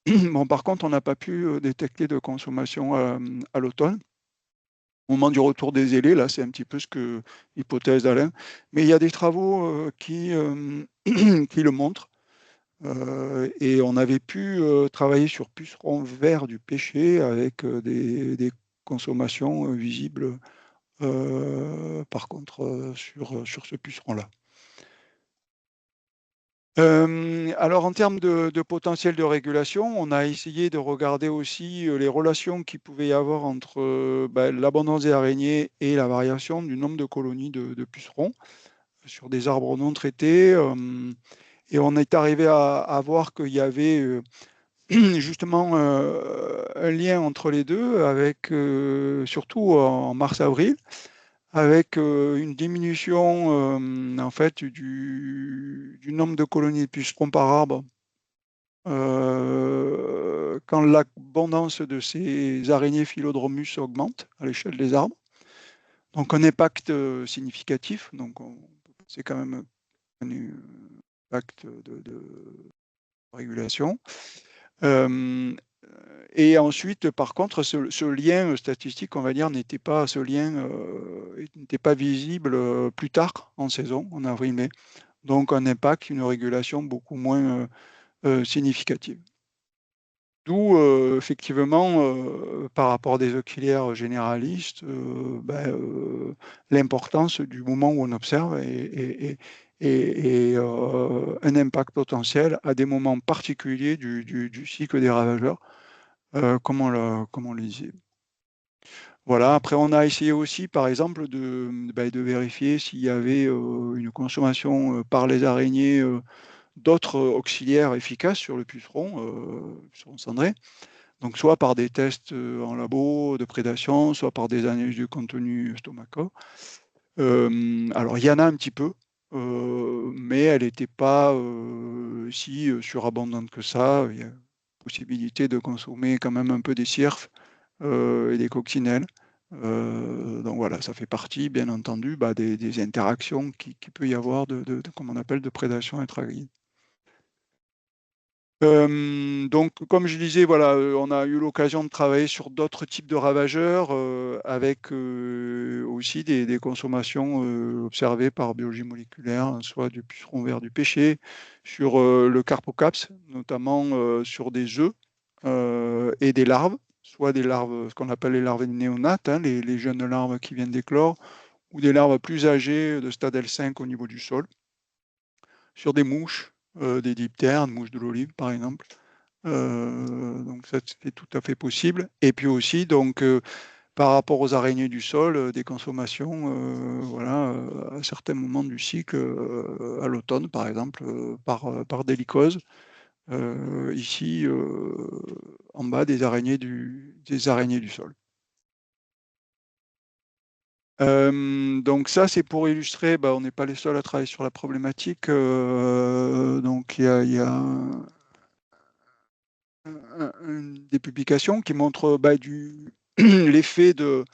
Bon, par contre, on n'a pas pu détecter de consommation à l'automne. Au moment du retour des ailés, là, c'est un petit peu ce que l'hypothèse d'Alain. Mais il y a des travaux qui le montrent. Et on avait pu travailler sur pucerons verts du pêcher avec des consommations visibles, par contre, sur ce puceron-là. Alors en termes de potentiel de régulation, on a essayé de regarder aussi les relations qu'il pouvait y avoir entre l'abondance des araignées et la variation du nombre de colonies de pucerons sur des arbres non traités. Et on est arrivé à voir qu'il y avait justement un lien entre les deux, avec surtout en mars-avril, avec une diminution en fait du nombre de colonies de pucerons par arbre quand l'abondance de ces araignées Philodromus augmente à l'échelle des arbres. Donc un impact significatif, donc c'est quand même un impact de régulation. Et ensuite, par contre, ce lien statistique, on va dire, n'était pas visible plus tard en saison, en avril-mai. Donc un impact, une régulation beaucoup moins significative. D'où effectivement, par rapport à des auxiliaires généralistes, l'importance du moment où on observe et un impact potentiel à des moments particuliers du cycle des ravageurs, comme on le disait. Voilà, après on a essayé aussi, par exemple, de vérifier s'il y avait une consommation par les araignées d'autres auxiliaires efficaces sur le puceron cendré. Donc soit par des tests en labo de prédation, soit par des analyses du contenu stomacaux. Alors il y en a un petit peu, mais elle n'était pas si surabondante que ça. Il y a possibilité de consommer quand même un peu des cirfes et des coccinelles. Donc voilà, ça fait partie, bien entendu, des interactions qui peut y avoir comme on appelle, de prédation intraligne. Donc, comme je disais, voilà, on a eu l'occasion de travailler sur d'autres types de ravageurs avec aussi des consommations observées par biologie moléculaire, hein, soit du puceron vert du pêcher, sur le Carpocaps, notamment sur des œufs et des larves, soit des larves, ce qu'on appelle les larves néonates, hein, les jeunes larves qui viennent d'éclore, ou des larves plus âgées de stade L5 au niveau du sol, sur des mouches, des diptères, mouches de l'olive par exemple. Donc ça, c'est tout à fait possible. Et puis aussi, donc, par rapport aux araignées du sol, des consommations voilà, à certains moments du cycle, à l'automne par exemple, par délicose. Ici, en bas des araignées du sol. Donc ça, c'est pour illustrer, bah, on n'est pas les seuls à travailler sur la problématique. Donc il y a des publications qui montrent bah, l'effet de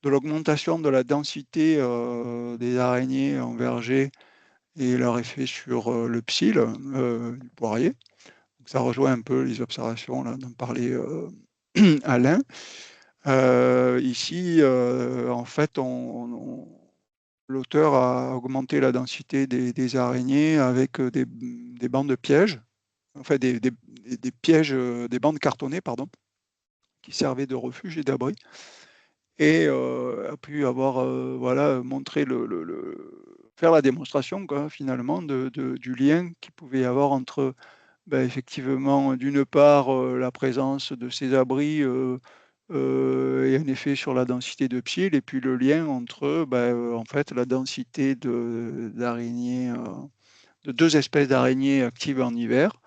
l'augmentation de la densité des araignées en verger et leur effet sur le psylle du poirier. Donc, ça rejoint un peu les observations là, dont parlait Alain. Ici, en fait, l'auteur a augmenté la densité des araignées avec des bandes de pièges, enfin des pièges, des bandes cartonnées, pardon, qui servaient de refuge et d'abri, et a pu avoir, voilà, montré faire la démonstration, quoi, finalement, du lien qu'il pouvait y avoir entre, bah, effectivement, d'une part, la présence de ces abris et un effet sur la densité de psylles, et puis le lien entre, bah, en fait, la densité d'araignées, de deux espèces d'araignées actives en hiver,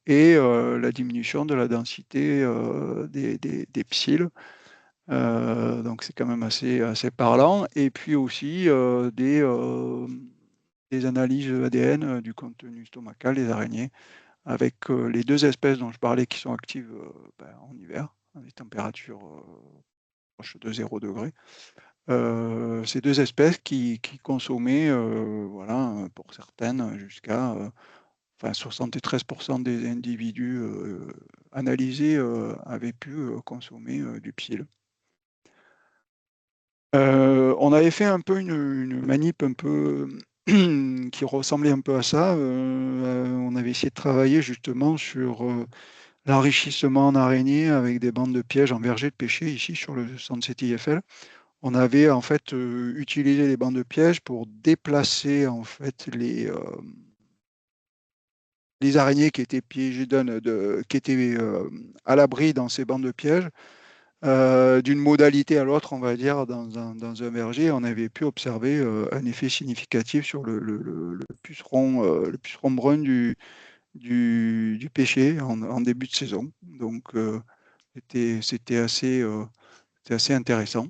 et la diminution de la densité des psylles. Donc c'est quand même assez parlant. Et puis aussi des analyses ADN du contenu stomacal des araignées, avec les deux espèces dont je parlais qui sont actives ben, en hiver, à des températures proches de 0 degré. Ces deux espèces qui consommaient, voilà, pour certaines, jusqu'à enfin 73% des individus analysés avaient pu consommer du psylle. On avait fait un peu une manip un peu qui ressemblait un peu à ça. On avait essayé de travailler justement sur l'enrichissement en araignées avec des bandes de pièges en verger de pêcher ici sur le centre CTIFL. On avait en fait utilisé les bandes de pièges pour déplacer en fait les araignées qui étaient piégées qui étaient à l'abri dans ces bandes de pièges. D'une modalité à l'autre, on va dire, dans un verger, on avait pu observer un effet significatif sur le le puceron brun du pêcher en début de saison. Donc, c'était assez intéressant.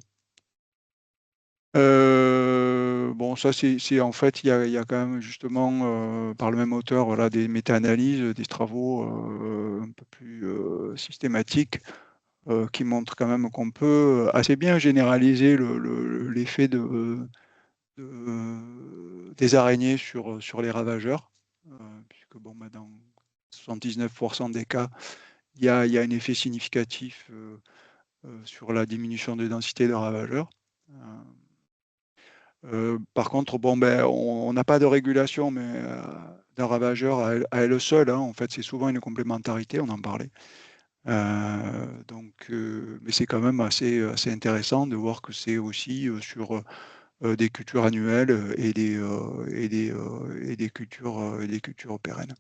Bon, ça, c'est en fait, il y a quand même justement, par le même auteur, voilà, des méta-analyses, des travaux un peu plus systématiques qui montre quand même qu'on peut assez bien généraliser l'effet des araignées sur les ravageurs, puisque bon, bah, dans 79% des cas, il y a un effet significatif sur la diminution de densité de ravageurs. Par contre, bon, ben, on n'a pas de régulation mais, d'un ravageur à elle seule, hein. En fait, c'est souvent une complémentarité, on en parlait. Donc, mais c'est quand même assez intéressant de voir que c'est aussi sur des cultures annuelles et des cultures pérennes.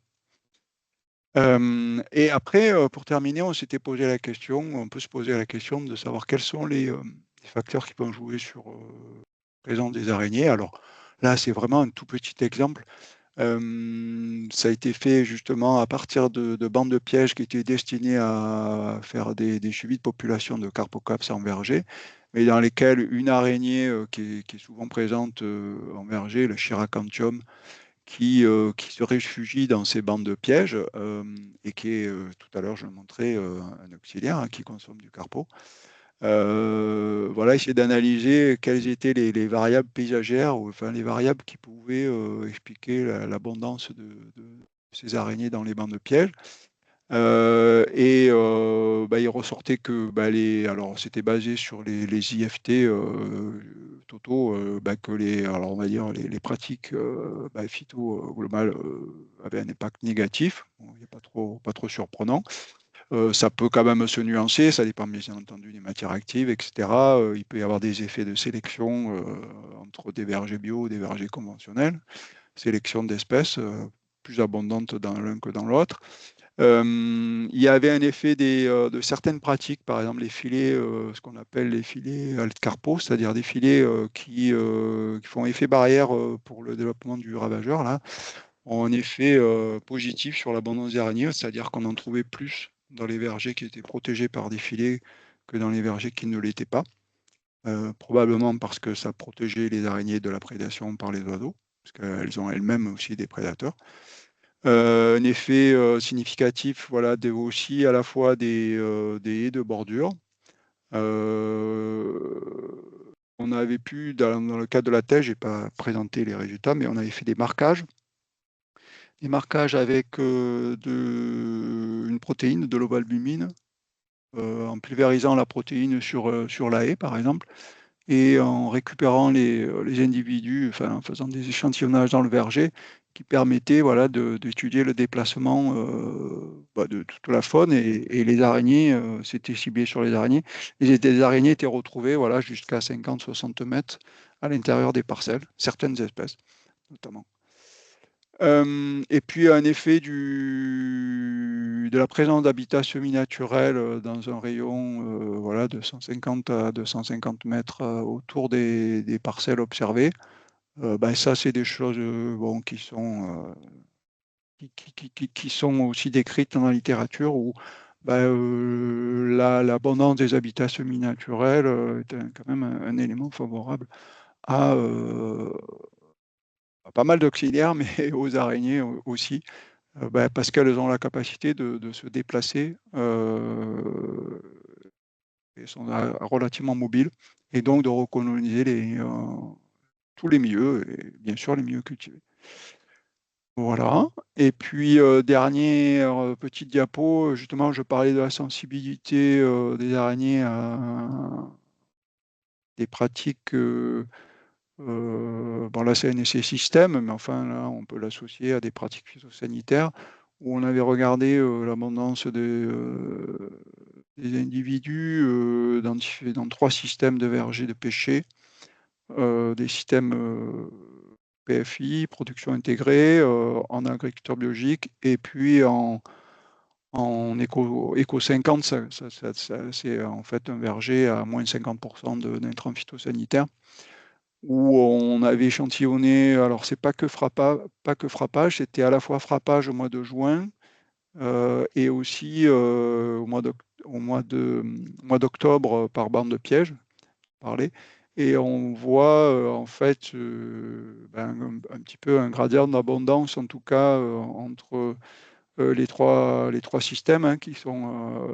Et après, pour terminer, on s'était posé la question, on peut se poser la question de savoir quels sont les facteurs qui peuvent jouer sur la présence des araignées. Alors là, c'est vraiment un tout petit exemple. Ça a été fait justement à partir de bandes de pièges qui étaient destinées à faire des suivis de population de Carpocaps en verger, mais dans lesquels une araignée qui est souvent présente en verger, le Chiracantium, qui se réfugie dans ces bandes de pièges et qui est, tout à l'heure je le montrais, un auxiliaire hein, qui consomme du carpo. Voilà, essayer d'analyser quelles étaient les variables paysagères, ou enfin les variables qui pouvaient expliquer l'abondance ces araignées dans les bancs de piège. Il ressortait que alors c'était basé sur les IFT totaux, que alors on va dire les pratiques phyto globales avaient un impact négatif. Bon, il n'est pas trop surprenant. Ça peut quand même se nuancer, ça dépend bien entendu des matières actives, etc. Il peut y avoir des effets de sélection entre des vergers bio et des vergers conventionnels, sélection d'espèces plus abondante dans l'un que dans l'autre. Il y avait un effet de certaines pratiques, par exemple les filets, ce qu'on appelle les filets alt-carpo, c'est-à-dire des filets qui font effet barrière pour le développement du ravageur, là, ont un effet positif sur l'abondance des araignées, c'est-à-dire qu'on en trouvait plus dans les vergers qui étaient protégés par des filets que dans les vergers qui ne l'étaient pas. Probablement parce que ça protégeait les araignées de la prédation par les oiseaux, parce qu'elles ont elles-mêmes aussi des prédateurs. Un effet significatif, voilà, aussi à la fois des haies de bordure. On avait pu, dans le cadre de la thèse, je n'ai pas présenté les résultats, mais on avait fait des marquages avec une protéine, de l'ovalbumine, en pulvérisant la protéine sur la haie, par exemple, et en récupérant les individus, enfin, en faisant des échantillonnages dans le verger qui permettaient d'étudier le déplacement de toute la faune, et les araignées, c'était ciblé sur les araignées. Les araignées étaient retrouvées jusqu'à 50-60 mètres à l'intérieur des parcelles, certaines espèces notamment. Et puis un effet de la présence d'habitats semi-naturels dans un rayon de 150 à 250 mètres autour des parcelles observées. Ça, c'est des choses qui sont aussi décrites dans la littérature, où l'abondance des habitats semi-naturels est quand même un élément favorable à pas mal d'auxiliaires, mais aux araignées aussi, parce qu'elles ont la capacité de se déplacer et sont relativement mobiles, et donc de recoloniser tous les milieux, et bien sûr les milieux cultivés. Voilà. Et puis, dernière petite diapo, justement, je parlais de la sensibilité des araignées à des pratiques. Là, c'est un essai système, mais enfin, là, on peut l'associer à des pratiques phytosanitaires, où on avait regardé l'abondance des individus dans 3 systèmes de vergers de pêcher, des systèmes PFI, production intégrée, en agriculture biologique, et puis en éco 50, c'est en fait un verger à moins de 50% d'intrants phytosanitaires, où on avait échantillonné, alors c'est pas que frappage, c'était à la fois frappage au mois de juin et aussi au mois d'octobre par bande de piège, parler. Et on voit en fait un petit peu un gradient d'abondance, en tout cas entre les trois systèmes, qui sont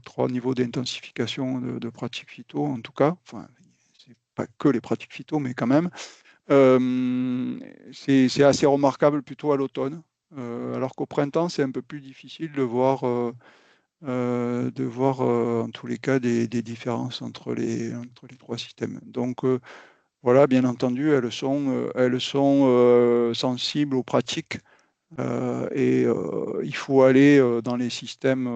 trois niveaux d'intensification de pratiques phyto, en tout cas. Enfin, c'est pas que les pratiques phyto, mais quand même. C'est assez remarquable plutôt à l'automne, alors qu'au printemps, c'est un peu plus difficile de voir, en tous les cas des différences entre les 3 systèmes. Donc voilà, bien entendu, elles sont sensibles aux pratiques, et il faut aller dans les systèmes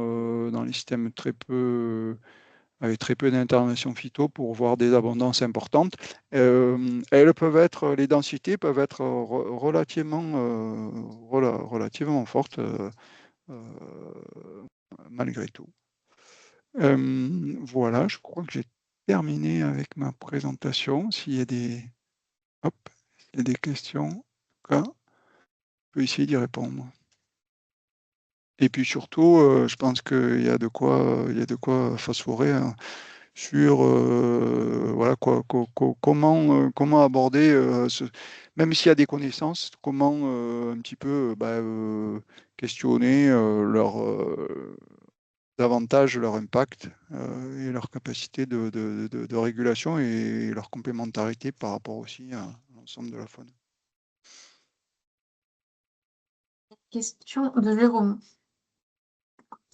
avec très peu d'intervention phyto pour voir des abondances importantes. Les densités peuvent être relativement fortes malgré tout. Voilà, je crois que j'ai terminé avec ma présentation. S'il y a des questions, en tout cas, je peux essayer d'y répondre. Et puis surtout, je pense qu'il y a de quoi phosphorer sur comment aborder, même s'il y a des connaissances, comment un petit peu questionner davantage leur impact et leur capacité de régulation, et leur complémentarité par rapport aussi à l'ensemble de la faune. question de Jérôme.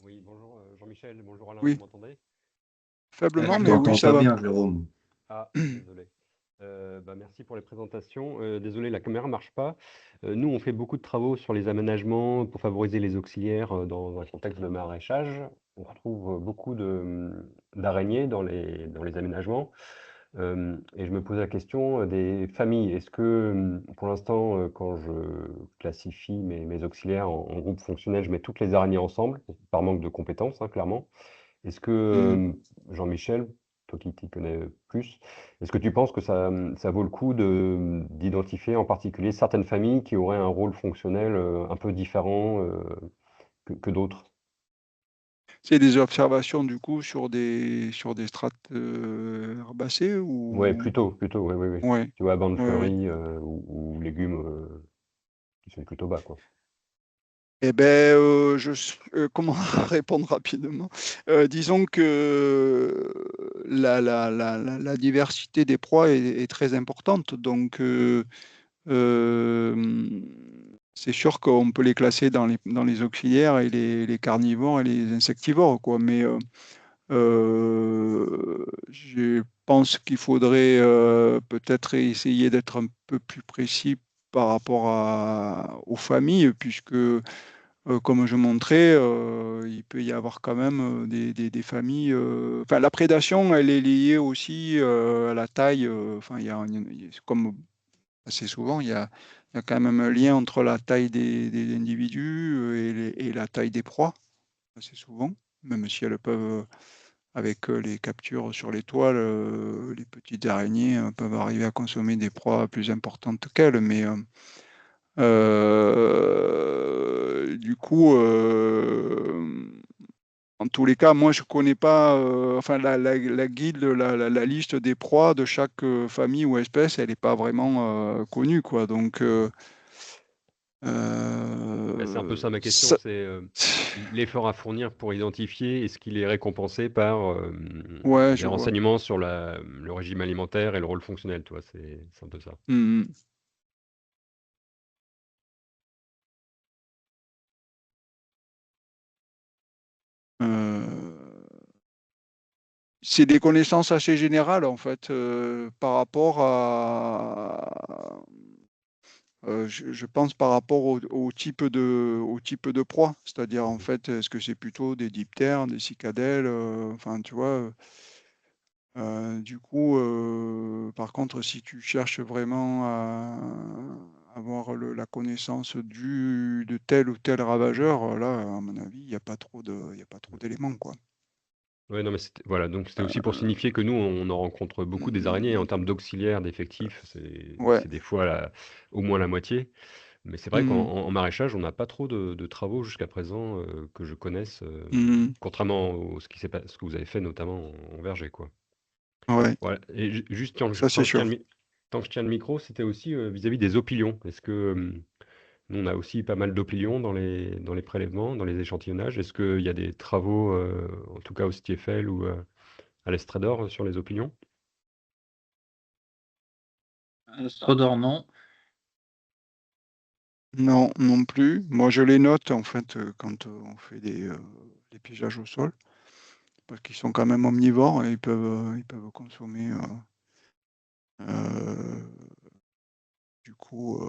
Oui, bonjour Jean-Michel, bonjour Alain, vous Oui, m'entendez? faiblement, Je mais oui, t'entends ça pas va. bien, Jérôme. Ah, désolé. Merci pour les présentations. Désolé, la caméra marche pas. Nous, on fait beaucoup de travaux sur les aménagements pour favoriser les auxiliaires dans un contexte de maraîchage. On retrouve beaucoup d'araignées dans les aménagements. Et je me pose la question des familles. Est-ce que pour l'instant, quand je classifie mes auxiliaires en groupes fonctionnels, je mets toutes les araignées ensemble, par manque de compétences, hein, clairement. Est-ce que, Mm. Jean-Michel, toi qui t'y connais plus, est-ce que tu penses que ça vaut le coup d'identifier en particulier certaines familles qui auraient un rôle fonctionnel un peu différent que d'autres? C'est des observations du coup sur des strates herbacées Ouais, ou... plutôt, oui, oui, oui. Ouais, Tu vois, bande ouais, ouais. fleurie ou légumes qui sont plutôt bas, quoi. Eh ben, comment répondre rapidement? Disons que la diversité des proies est très importante, donc c'est sûr qu'on peut les classer dans les auxiliaires et les carnivores et les insectivores, quoi. Mais je pense qu'il faudrait peut-être essayer d'être un peu plus précis par rapport aux familles, puisque comme je montrais, il peut y avoir quand même des familles. Enfin, la prédation, elle est liée aussi à la taille. Enfin, comme assez souvent, il y a quand même un lien entre la taille des individus et la taille des proies, assez souvent, même si elles peuvent, avec les captures sur les toiles, les petites araignées peuvent arriver à consommer des proies plus importantes qu'elles, mais du coup, en tous les cas, moi je connais pas, enfin la guide, la liste des proies de chaque famille ou espèce, elle n'est pas vraiment connue, quoi. Donc, Bah, c'est un peu ça ma question, ça- c'est l'effort à fournir pour identifier, est-ce qu'il est récompensé par ouais, des je vois. renseignements sur le régime alimentaire et le rôle fonctionnel, tu vois, c'est un peu ça. Mhm. Euh, c'est des connaissances assez générales en fait par rapport je pense par rapport au type de proie, c'est-à-dire en Mhm. fait, est-ce que c'est plutôt des diptères, des cicadelles, enfin tu vois. Du coup, par contre, si tu cherches vraiment à avoir la connaissance de tel ou tel ravageur, là, à mon avis, il y a pas trop d'éléments, quoi. Ouais, non, mais voilà, donc c'était aussi pour signifier que nous, on en rencontre beaucoup des araignées. En Mm, termes d'auxiliaires, d'effectifs, c'est ouais. c'est des fois au moins la moitié. Mais c'est vrai qu'en Mm, en maraîchage, on n'a pas trop de travaux jusqu'à présent que je connaisse, mm, contrairement ce que vous avez fait notamment en verger, quoi. ouais, Voilà, et juste tant ça c'est sûr. tant que je tiens le micro, c'était aussi vis-à-vis des opilions. Est-ce que nous, on a aussi pas mal d'opilions dans les prélèvements, dans les échantillonnages. Est-ce qu'il y a des travaux, en tout cas au Stiefel ou à l'Estrador, sur les opinions? Strodor, non. Non, non plus. Moi, je les note en fait quand on fait des piégeages au sol, parce qu'ils sont quand même omnivores et ils peuvent consommer euh, du coup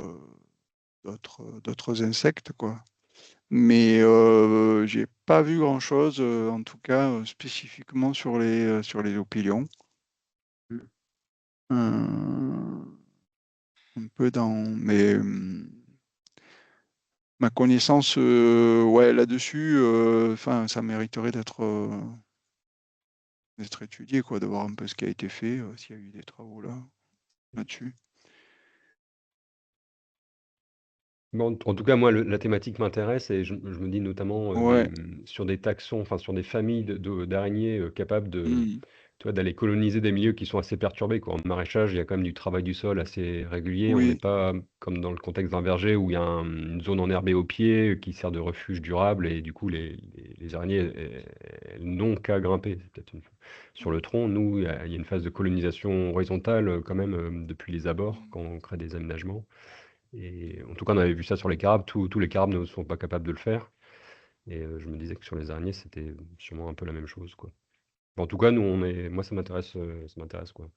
d'autres insectes, quoi. Mais j'ai pas vu grand-chose, en tout cas spécifiquement sur les opilions. Euh, un peu mais ma connaissance, ouais, là-dessus, enfin, ça mériterait d'être étudié, quoi, de voir un peu ce qui a été fait, s'il y a eu des travaux là-dessus. Bon, en tout cas, moi, la thématique m'intéresse et je me dis notamment Ouais. sur des taxons, enfin sur des familles d'araignées capables Hmm. tu vois, d'aller coloniser des milieux qui sont assez perturbés, quoi. En maraîchage, il y a quand même du travail du sol assez régulier. On n'est Oui. pas comme dans le contexte d'un verger où il y a une zone enherbée au pied qui sert de refuge durable et du coup, les araignées, elles n'ont qu'à grimper. C'est peut-être sur le tronc. Nous, il y a une phase de colonisation horizontale quand même depuis les abords Hmm. quand on crée des aménagements. Et en tout cas, on avait vu ça sur les carabes. Tous les carabes ne sont pas capables de le faire. Et je me disais que sur les araignées, c'était sûrement un peu la même chose, quoi. En tout cas, moi, ça m'intéresse, quoi.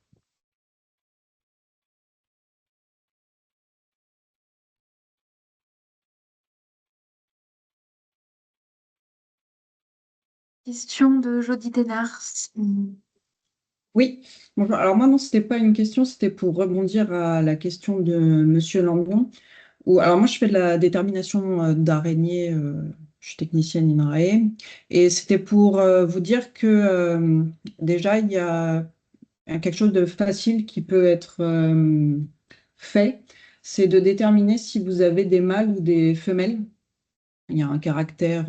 Question de Jody Thénard. Oui, bonjour. Alors moi, non, c'était pas une question, c'était pour rebondir à la question de Monsieur Lambon. Alors moi, je fais de la détermination d'araignées, je suis technicienne INRAE, et c'était pour vous dire que déjà, il y a quelque chose de facile qui peut être fait, c'est de déterminer si vous avez des mâles ou des femelles. Il y a un caractère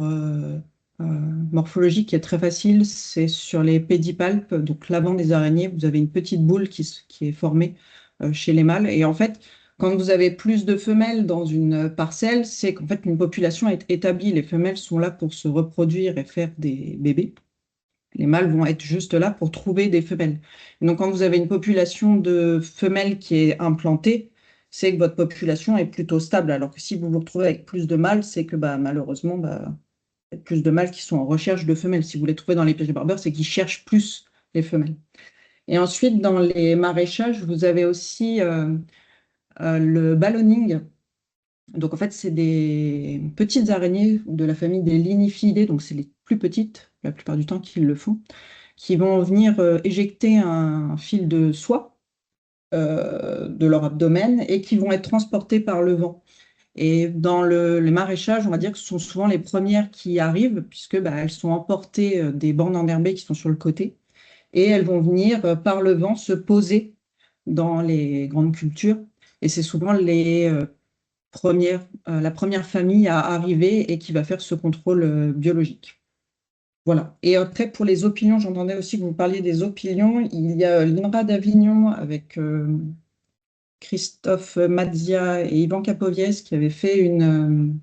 morphologique qui est très facile, c'est sur les pédipalpes, donc l'avant des araignées, vous avez une petite boule qui est formée chez les mâles. Et en fait, quand vous avez plus de femelles dans une parcelle, c'est qu'en fait une population est établie. Les femelles sont là pour se reproduire et faire des bébés. Les mâles vont être juste là pour trouver des femelles. Donc, quand vous avez une population de femelles qui est implantée, c'est que votre population est plutôt stable. Alors que si vous vous retrouvez avec plus de mâles, c'est que malheureusement, il y a plus de mâles qui sont en recherche de femelles. Si vous les trouvez dans les péribarbeurs, c'est qu'ils cherchent plus les femelles. Et ensuite, dans les maraîchages, vous avez aussi le ballonning. Donc, en fait, c'est des petites araignées de la famille des Linyphiidae, donc c'est les plus petites, la plupart du temps, qui le font, qui vont venir éjecter un fil de soie de leur abdomen et qui vont être transportés par le vent. Et dans les maraîchages, on va dire que ce sont souvent les premières qui arrivent, puisque elles sont emportées des bandes enherbées qui sont sur le côté, et elles vont venir par le vent se poser dans les grandes cultures. Et c'est souvent la première famille à arriver et qui va faire ce contrôle biologique. Voilà. Et après, pour les opinions, j'entendais aussi que vous parliez des opinions. Il y a l'INRA d'Avignon avec Christophe Mazzia et Yvan Capoviès qui avaient fait une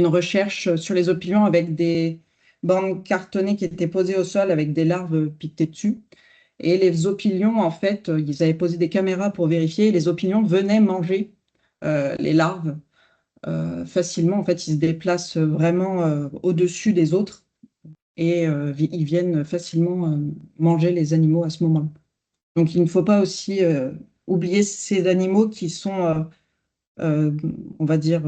recherche sur les opinions avec des bandes cartonnées qui étaient posées au sol avec des larves piquetées dessus. Et les opinions, en fait, ils avaient posé des caméras pour vérifier. Et les opinions venaient manger les larves facilement. En fait, ils se déplacent vraiment au-dessus des autres et ils viennent facilement manger les animaux à ce moment-là. Donc, il ne faut pas aussi oublier ces animaux qui sont, on va dire,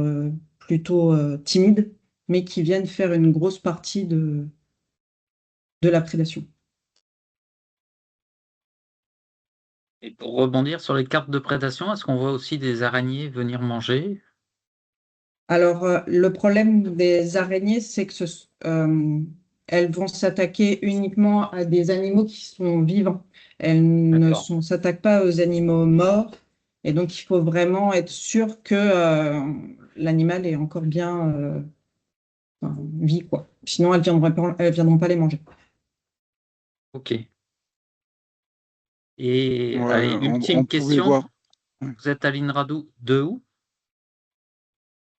plutôt timides, mais qui viennent faire une grosse partie de la prédation. Et pour rebondir sur les cartes de prédation, est-ce qu'on voit aussi des araignées venir manger? Alors, le problème des araignées, c'est que elles vont s'attaquer uniquement à des animaux qui sont vivants. Elles ne D'accord. s'attaquent pas aux animaux morts. Et donc, il faut vraiment être sûr que l'animal est encore bien en vie, quoi. Sinon, elles viendront pas les manger. Ok. Et Ouais, allez, on ultime pouvait question. voir. Ouais. Vous êtes à l'INRA de où?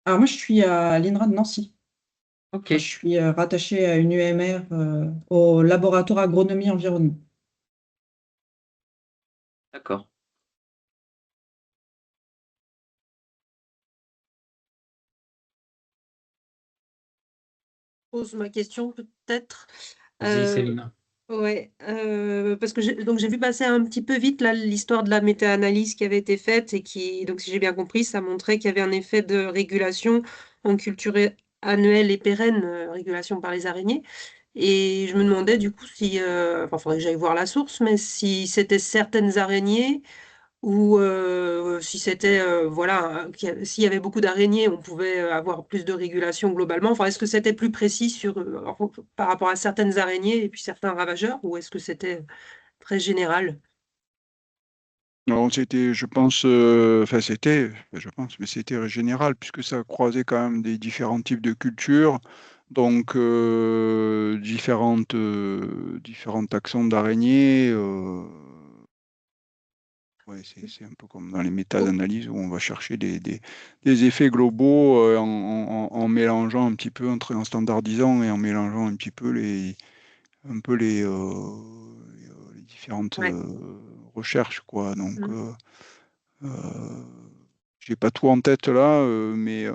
Alors, moi, je suis à l'INRA de Nancy. Ok, Je suis rattachée à une UMR au laboratoire agronomie environnement. d'accord. Pose ma question peut-être. Vas-y, Céline. Ouais, parce que j'ai vu passer un petit peu vite là l'histoire de la méta-analyse qui avait été faite et qui, donc si j'ai bien compris, ça montrait qu'il y avait un effet de régulation en culture annuelle et pérenne, régulation par les araignées. Et je me demandais du coup si, enfin, faudrait que j'aille voir la source, mais si c'était certaines araignées ou si c'était, voilà, s'il y avait beaucoup d'araignées, on pouvait avoir plus de régulation globalement. Enfin, est-ce que c'était plus précis par rapport à certaines araignées et puis certains ravageurs, ou est-ce que c'était très général? Non, c'était, je pense, enfin je pense, mais c'était général, puisque ça croisait quand même des différents types de cultures, donc différents taxons d'araignées. Ouais, c'est un peu comme dans les Oh, méta-analyses où on va chercher des effets globaux en mélangeant un petit peu, en standardisant et en mélangeant un petit peu un peu les différentes ouais. recherches, quoi. Donc, Mm. euh, j'ai pas tout en tête là, mais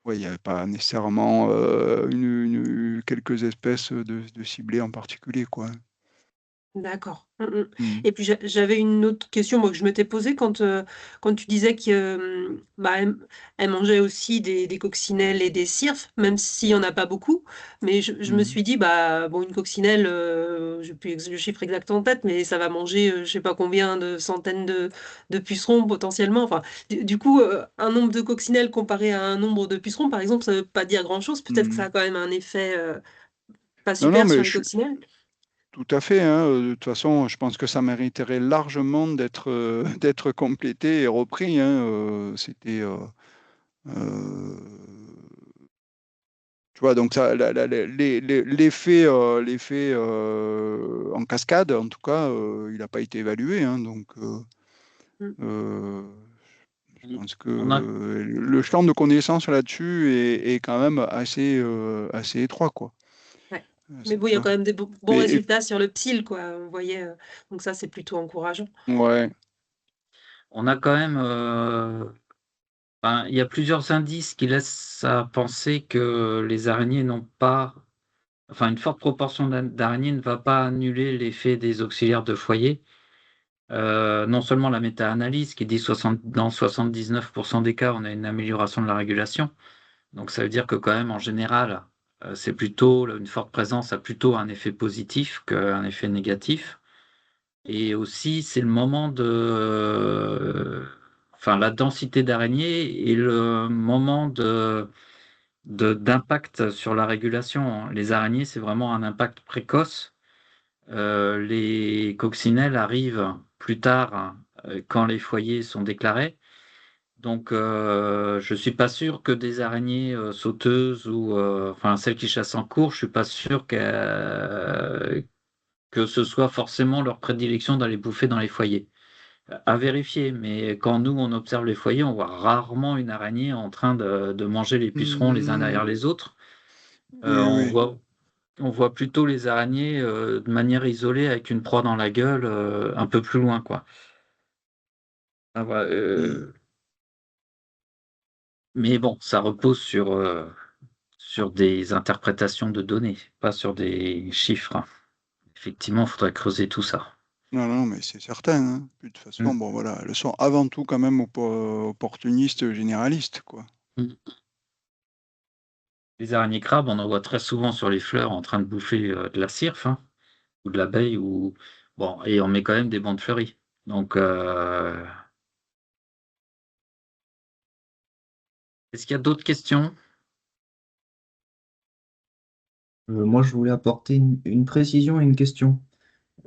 ouais, il n'y avait pas nécessairement quelques espèces de ciblés en particulier, quoi. D'accord. Mm. Et puis j'avais une autre question moi, que je m'étais posée quand tu disais que elle mangeait aussi des coccinelles et des cirfes, même s'il n'y en a pas beaucoup. Mais je me Mm. suis dit, bah, bon, une coccinelle, je n'ai plus le chiffre exact en tête, mais ça va manger je sais pas combien de centaines de pucerons potentiellement. Enfin, du coup, un nombre de coccinelles comparé à un nombre de pucerons, par exemple, ça ne veut pas dire grand-chose. Peut-être que ça a Mm. quand même un effet pas Non, non, super sur mais les coccinelles. tout à fait, hein. De toute façon, je pense que ça mériterait largement d'être d'être complété et repris, hein. C'était, euh, tu vois, donc ça, l'effet en cascade, en tout cas, il n'a pas été évalué, hein. Donc, Mm. euh, je pense que On a, le champ de connaissances là-dessus est quand même assez étroit, quoi. Ouais. C'est Mais bon, il y a ça. quand même des bons Mais, résultats sur le PSIL, quoi. On voyait, donc ça, c'est plutôt encourageant. ouais. on a quand même, il y a plusieurs indices qui laissent à penser que les araignées n'ont pas, enfin, une forte proportion d'araignées ne va pas annuler l'effet des auxiliaires de foyer. Non seulement la méta-analyse qui dit dans 79% des cas, on a une amélioration de la régulation. Donc ça veut dire que quand même, en général, c'est plutôt une forte présence a plutôt un effet positif qu'un effet négatif. Et aussi, c'est le moment enfin, la densité d'araignées et le moment d'impact sur la régulation. Les araignées, c'est vraiment un impact précoce. Les coccinelles arrivent plus tard, quand les foyers sont déclarés. Donc, je suis pas sûr que des araignées sauteuses ou enfin celles qui chassent en cours, je suis pas sûr que ce soit forcément leur prédilection d'aller bouffer dans les foyers. À vérifier, mais quand nous on observe les foyers, on voit rarement une araignée en train de manger les pucerons les uns derrière Mm, les autres. oui, On oui. voit plutôt les araignées de manière isolée avec une proie dans la gueule un peu plus loin, quoi. Ah, voilà, Mm. mais bon, ça repose sur des interprétations de données, pas sur des chiffres. Effectivement, il faudrait creuser tout ça. Non, non, mais c'est certain, hein. Puis de toute façon, Mm. bon, voilà, elles sont avant tout quand même opportunistes, généralistes, quoi. Mm. Les araignées crabes, on en voit très souvent sur les fleurs en train de bouffer de la cyrphe, hein, ou de l'abeille, ou bon, et on met quand même des bandes fleuries. Donc, est-ce qu'il y a d'autres questions? Moi, je voulais apporter une précision et une question.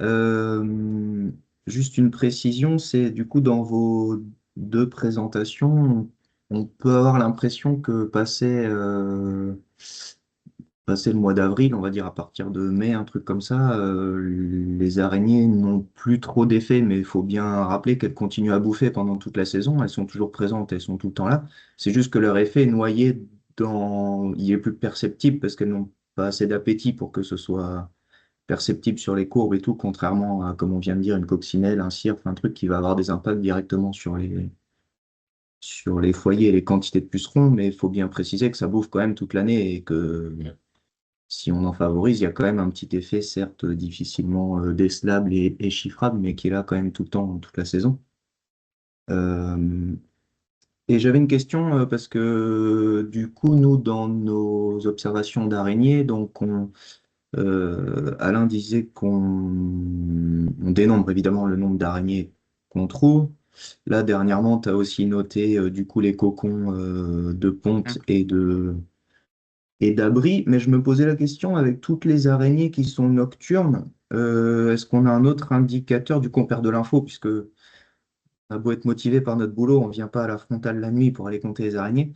Euh, Juste une précision, c'est du coup dans vos deux présentations, on peut avoir l'impression que passé le mois d'avril, on va dire à partir de mai, un truc comme ça, les araignées n'ont plus trop d'effet, mais il faut bien rappeler qu'elles continuent à bouffer pendant toute la saison. Elles sont toujours présentes, elles sont tout le temps là. C'est juste que leur effet est noyé il est plus perceptible parce qu'elles n'ont pas assez d'appétit pour que ce soit perceptible sur les courbes et tout, contrairement à, comme on vient de dire, une coccinelle, un cirque, un truc qui va avoir des impacts directement sur les foyers et les quantités de pucerons, mais il faut bien préciser que ça bouffe quand même toute l'année et que si on en favorise, il y a quand même un petit effet, certes difficilement décelable et chiffrable, mais qui est là quand même tout le temps, toute la saison. Euh, et j'avais une question parce que du coup, nous, dans nos observations d'araignées, Alain disait on dénombre évidemment le nombre d'araignées qu'on trouve. Là, dernièrement, tu as aussi noté du coup les cocons de ponte et d'abri, mais je me posais la question avec toutes les araignées qui sont nocturnes, est-ce qu'on a un autre indicateur du coup on perd de l'info puisque on a beau être motivé par notre boulot, on ne vient pas à la frontale la nuit pour aller compter les araignées.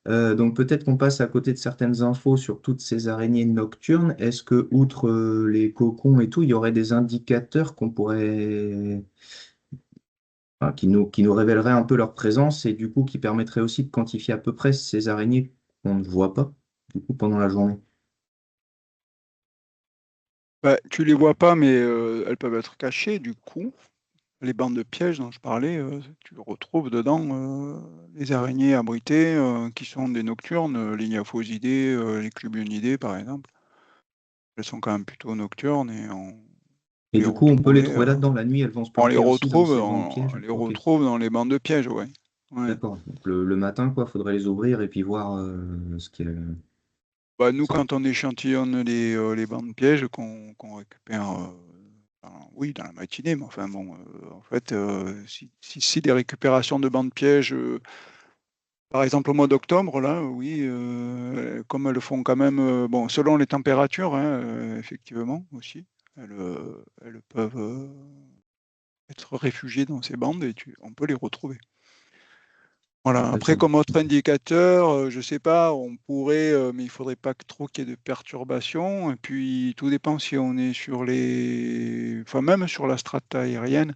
Donc peut-être qu'on passe à côté de certaines infos sur toutes ces araignées nocturnes. Est-ce que, outre les cocons et tout, il y aurait des indicateurs qu'on pourrait, enfin, qui nous révéleraient un peu leur présence et du coup qui permettraient aussi de quantifier à peu près ces araignées qu'on ne voit pas du coup pendant la journée? Bah, tu les vois pas, mais elles peuvent être cachées, du coup. les bandes de pièges dont je parlais, tu retrouves dedans les araignées abritées qui sont des nocturnes, l'Ignaphosidae, les Clubionidae par exemple. Elles sont quand même plutôt nocturnes et on Et les du coup, on peut les retrouvait, trouver là-dedans la nuit, elles vont se on les planquer aussi dans retrouve, ces bancs de on pièges. les Ok, retrouve dans les bandes de pièges, ouais. Ouais. d'accord. Donc, le matin, quoi, faudrait les ouvrir et puis voir ce qu'il y a. Bah, nous, Ça. quand on échantillonne les bandes pièges qu'on récupère, oui, dans la matinée, mais enfin bon, en fait, si c'est des récupérations de bandes pièges, par exemple au mois d'octobre, là, oui, comme elles font quand même, bon, selon les températures, hein, effectivement aussi, elles peuvent être réfugiées dans ces bandes et on peut les retrouver. Voilà. Après, D'accord. comme autre indicateur, je sais pas, on pourrait, mais il faudrait pas trop qu'il y ait de perturbations. Et puis, tout dépend si on est sur enfin, même sur la strate aérienne,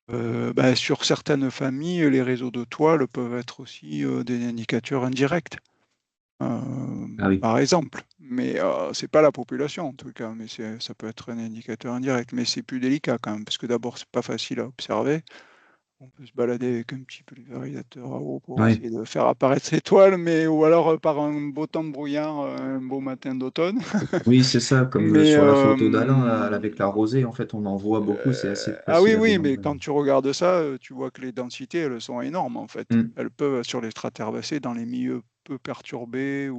bah, sur certaines familles, les réseaux de toile peuvent être aussi des indicateurs indirects, Ah oui. par exemple. Mais c'est pas la population en tout cas, mais ça peut être un indicateur indirect. Mais c'est plus délicat quand même, parce que d'abord, c'est pas facile à observer. On peut se balader avec un petit pulvérisateur à eau pour Ouais. essayer de faire apparaître l'étoile, ou alors par un beau temps brouillard, un beau matin d'automne. Oui, c'est ça, comme Mais sur la photo d'Alain, là, avec la rosée, en fait, on en voit beaucoup, c'est assez ah oui, facile à oui, mais dénombrer. quand tu regardes ça, tu vois que les densités, elles sont énormes en fait. Hmm. Elles peuvent, sur les strates herbacées, dans les milieux peu perturbés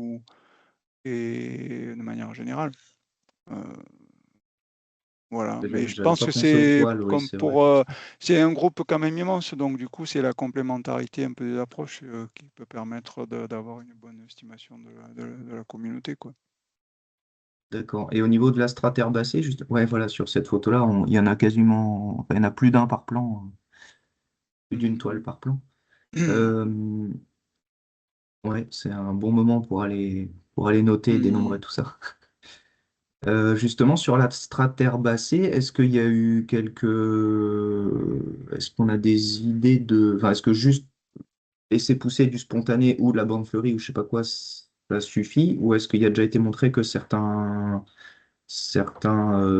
et de manière générale. Euh, Voilà, mais je J'avais pense pas que pensé aux c'est toiles, oui, comme c'est vrai, pour, effectivement. c'est un groupe quand même immense, donc du coup, c'est la complémentarité un peu des approches qui peut permettre d'avoir une bonne estimation de la communauté, quoi. D'accord. Et au niveau de la strate herbacée, juste, ouais, voilà, sur cette photo-là, il y en a quasiment, enfin, il y en a plus d'un par plan, plus d'une Mhm. toile par plan. Euh, ouais, c'est un bon moment pour aller noter et dénombrer Mhm. tout ça. Justement, sur la strate herbacée, est-ce qu'il y a eu est-ce qu'on a des idées enfin, est-ce que juste laisser pousser du spontané ou de la bande fleurie ou je sais pas quoi, ça suffit? Ou est-ce qu'il a déjà été montré que certains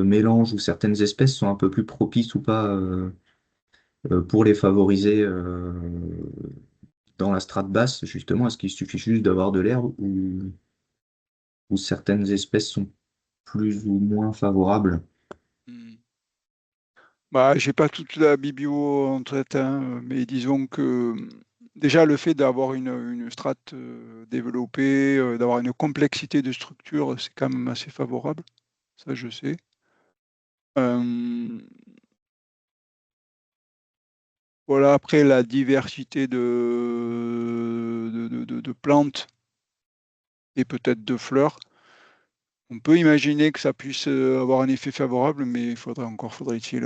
mélanges ou certaines espèces sont un peu plus propices ou pas pour les favoriser dans la strate basse, justement? Est-ce qu'il suffit juste d'avoir de l'herbe ou certaines espèces sont plus ou moins favorables? Mhm. Bah, j'ai pas toute la biblio en tête, hein, mais disons que déjà le fait d'avoir une strate développée, d'avoir une complexité de structure, c'est quand même assez favorable, ça je sais. Euh, Voilà, après la diversité de plantes et peut-être de fleurs, on peut imaginer que ça puisse avoir un effet favorable, mais faudrait-il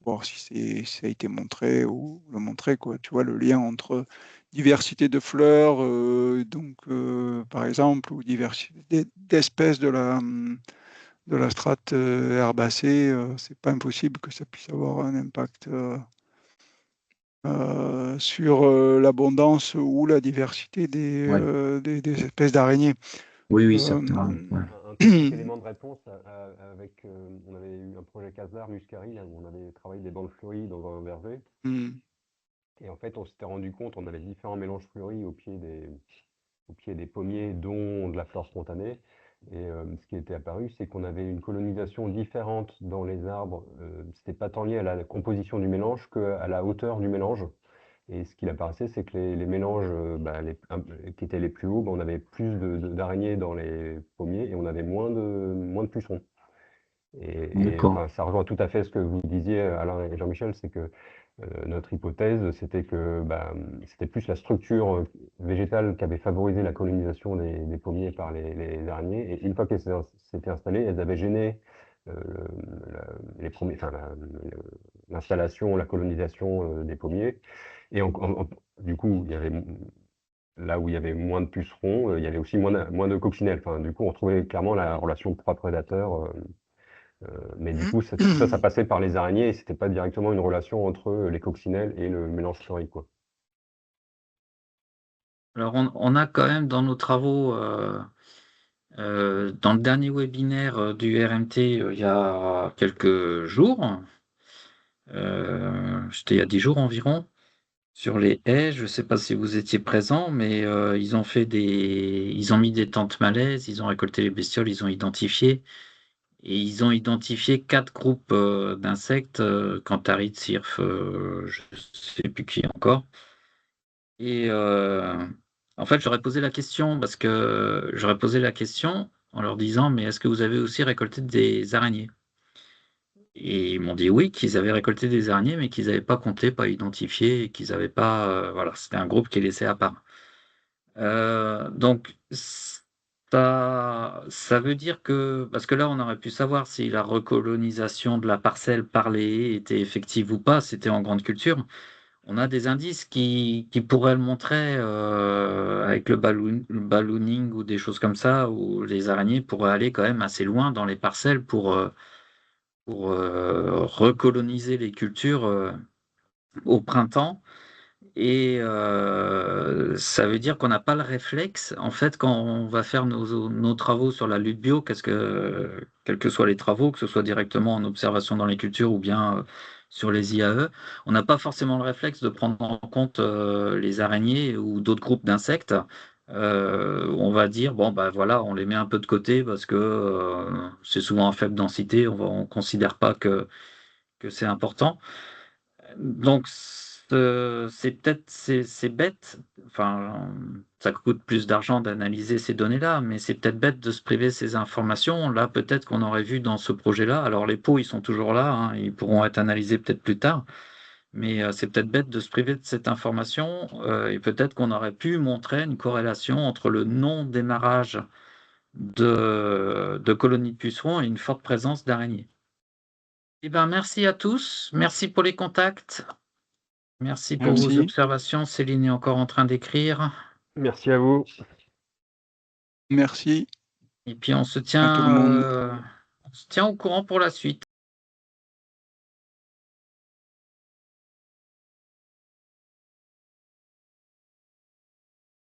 voir si ça a été montré ou le montrer, quoi. Tu vois, le lien entre diversité de fleurs, donc par exemple, ou diversité d'espèces de la strate herbacée, c'est pas impossible que ça puisse avoir un impact. Sur l'abondance ou la diversité Ouais. des espèces d'araignées. Oui, oui, Euh, certains. Ouais. Un tout petit élément de réponse avec, on avait eu un projet Casar Muscari, là, où on avait travaillé des bandes fleuries dans un verger. hmm, Et en fait, on s'était rendu compte, on avait différents mélanges fleuris au pied des pommiers, dont de la flore spontanée. Et ce qui était apparu, c'est qu'on avait une colonisation différente dans les arbres. C'était pas tant lié à la composition du mélange qu'à la hauteur du mélange. Et ce qu'il apparaissait, c'est que les mélanges qui étaient les plus hauts, on avait plus d'araignées dans les pommiers et on avait moins de pucerons. D'accord. Enfin, ça rejoint tout à fait ce que vous disiez, Alain et Jean-Michel, c'est que notre hypothèse, c'était que c'était plus la structure végétale qui avait favorisé la colonisation des pommiers par les araignées. Et une fois qu'elles s'étaient installées, elles avaient gêné euh, les premiers, enfin, l'installation, la colonisation des pommiers. Et du coup, là où il y avait moins de pucerons, il y avait aussi moins de coccinelles. Enfin, du coup, on retrouvait clairement la relation proie-prédateur. Mais du coup, tout ça, ça passait par les araignées et c'était pas directement une relation entre les coccinelles et le mélange fleuri, quoi. Alors, on a quand même dans nos travaux, dans le dernier webinaire du RMT, il y a quelques jours, C'était il y a 10 jours environ, sur les haies. Je ne sais pas si vous étiez présents, mais ils ont mis des tentes malaises, ils ont récolté les bestioles, ils ont identifié. Et ils ont identifié 4 groupes d'insectes, canthaриdes, cirphes, je ne sais plus qui encore. Et en fait, j'aurais posé la question en leur disant: «Mais est-ce que vous avez aussi récolté des araignées?» Et ils m'ont dit oui, qu'ils avaient récolté des araignées, mais qu'ils n'avaient pas compté, pas identifié et qu'ils n'avaient pas, voilà, c'était un groupe qui est laissé à part. Donc ça veut dire que parce que là, on aurait pu savoir si la recolonisation de la parcelle par les haies était effective ou pas, c'était en grande culture. On a des indices qui pourraient le montrer, avec le ballooning ou des choses comme ça, où les araignées pourraient aller quand même assez loin dans les parcelles pour, recoloniser les cultures, au printemps. Et ça veut dire qu'on n'a pas le réflexe, en fait, quand on va faire nos travaux sur la lutte bio, quels que soient les travaux, que ce soit directement en observation dans les cultures ou bien, sur les IAE, on n'a pas forcément le réflexe de prendre en compte, les araignées ou d'autres groupes d'insectes. On va dire: «Bon, bah, voilà, on les met un peu de côté parce que, c'est souvent à faible densité, on considère pas que c'est important». Donc c'est peut-être c'est bête, enfin, ça coûte plus d'argent d'analyser ces données-là, mais c'est peut-être bête de se priver de ces informations. Là, peut-être qu'on aurait vu dans ce projet-là, alors les pots, ils sont toujours là, hein, ils pourront être analysés peut-être plus tard, mais c'est peut-être bête de se priver de cette information, et peut-être qu'on aurait pu montrer une corrélation entre le non-démarrage de colonies de pucerons et une forte présence d'araignées. Eh ben, merci à tous, merci pour les contacts. Merci pour vos Merci. observations. Céline est encore en train d'écrire. Merci à vous. Merci Et puis à tout le monde. on se tient au courant pour la suite.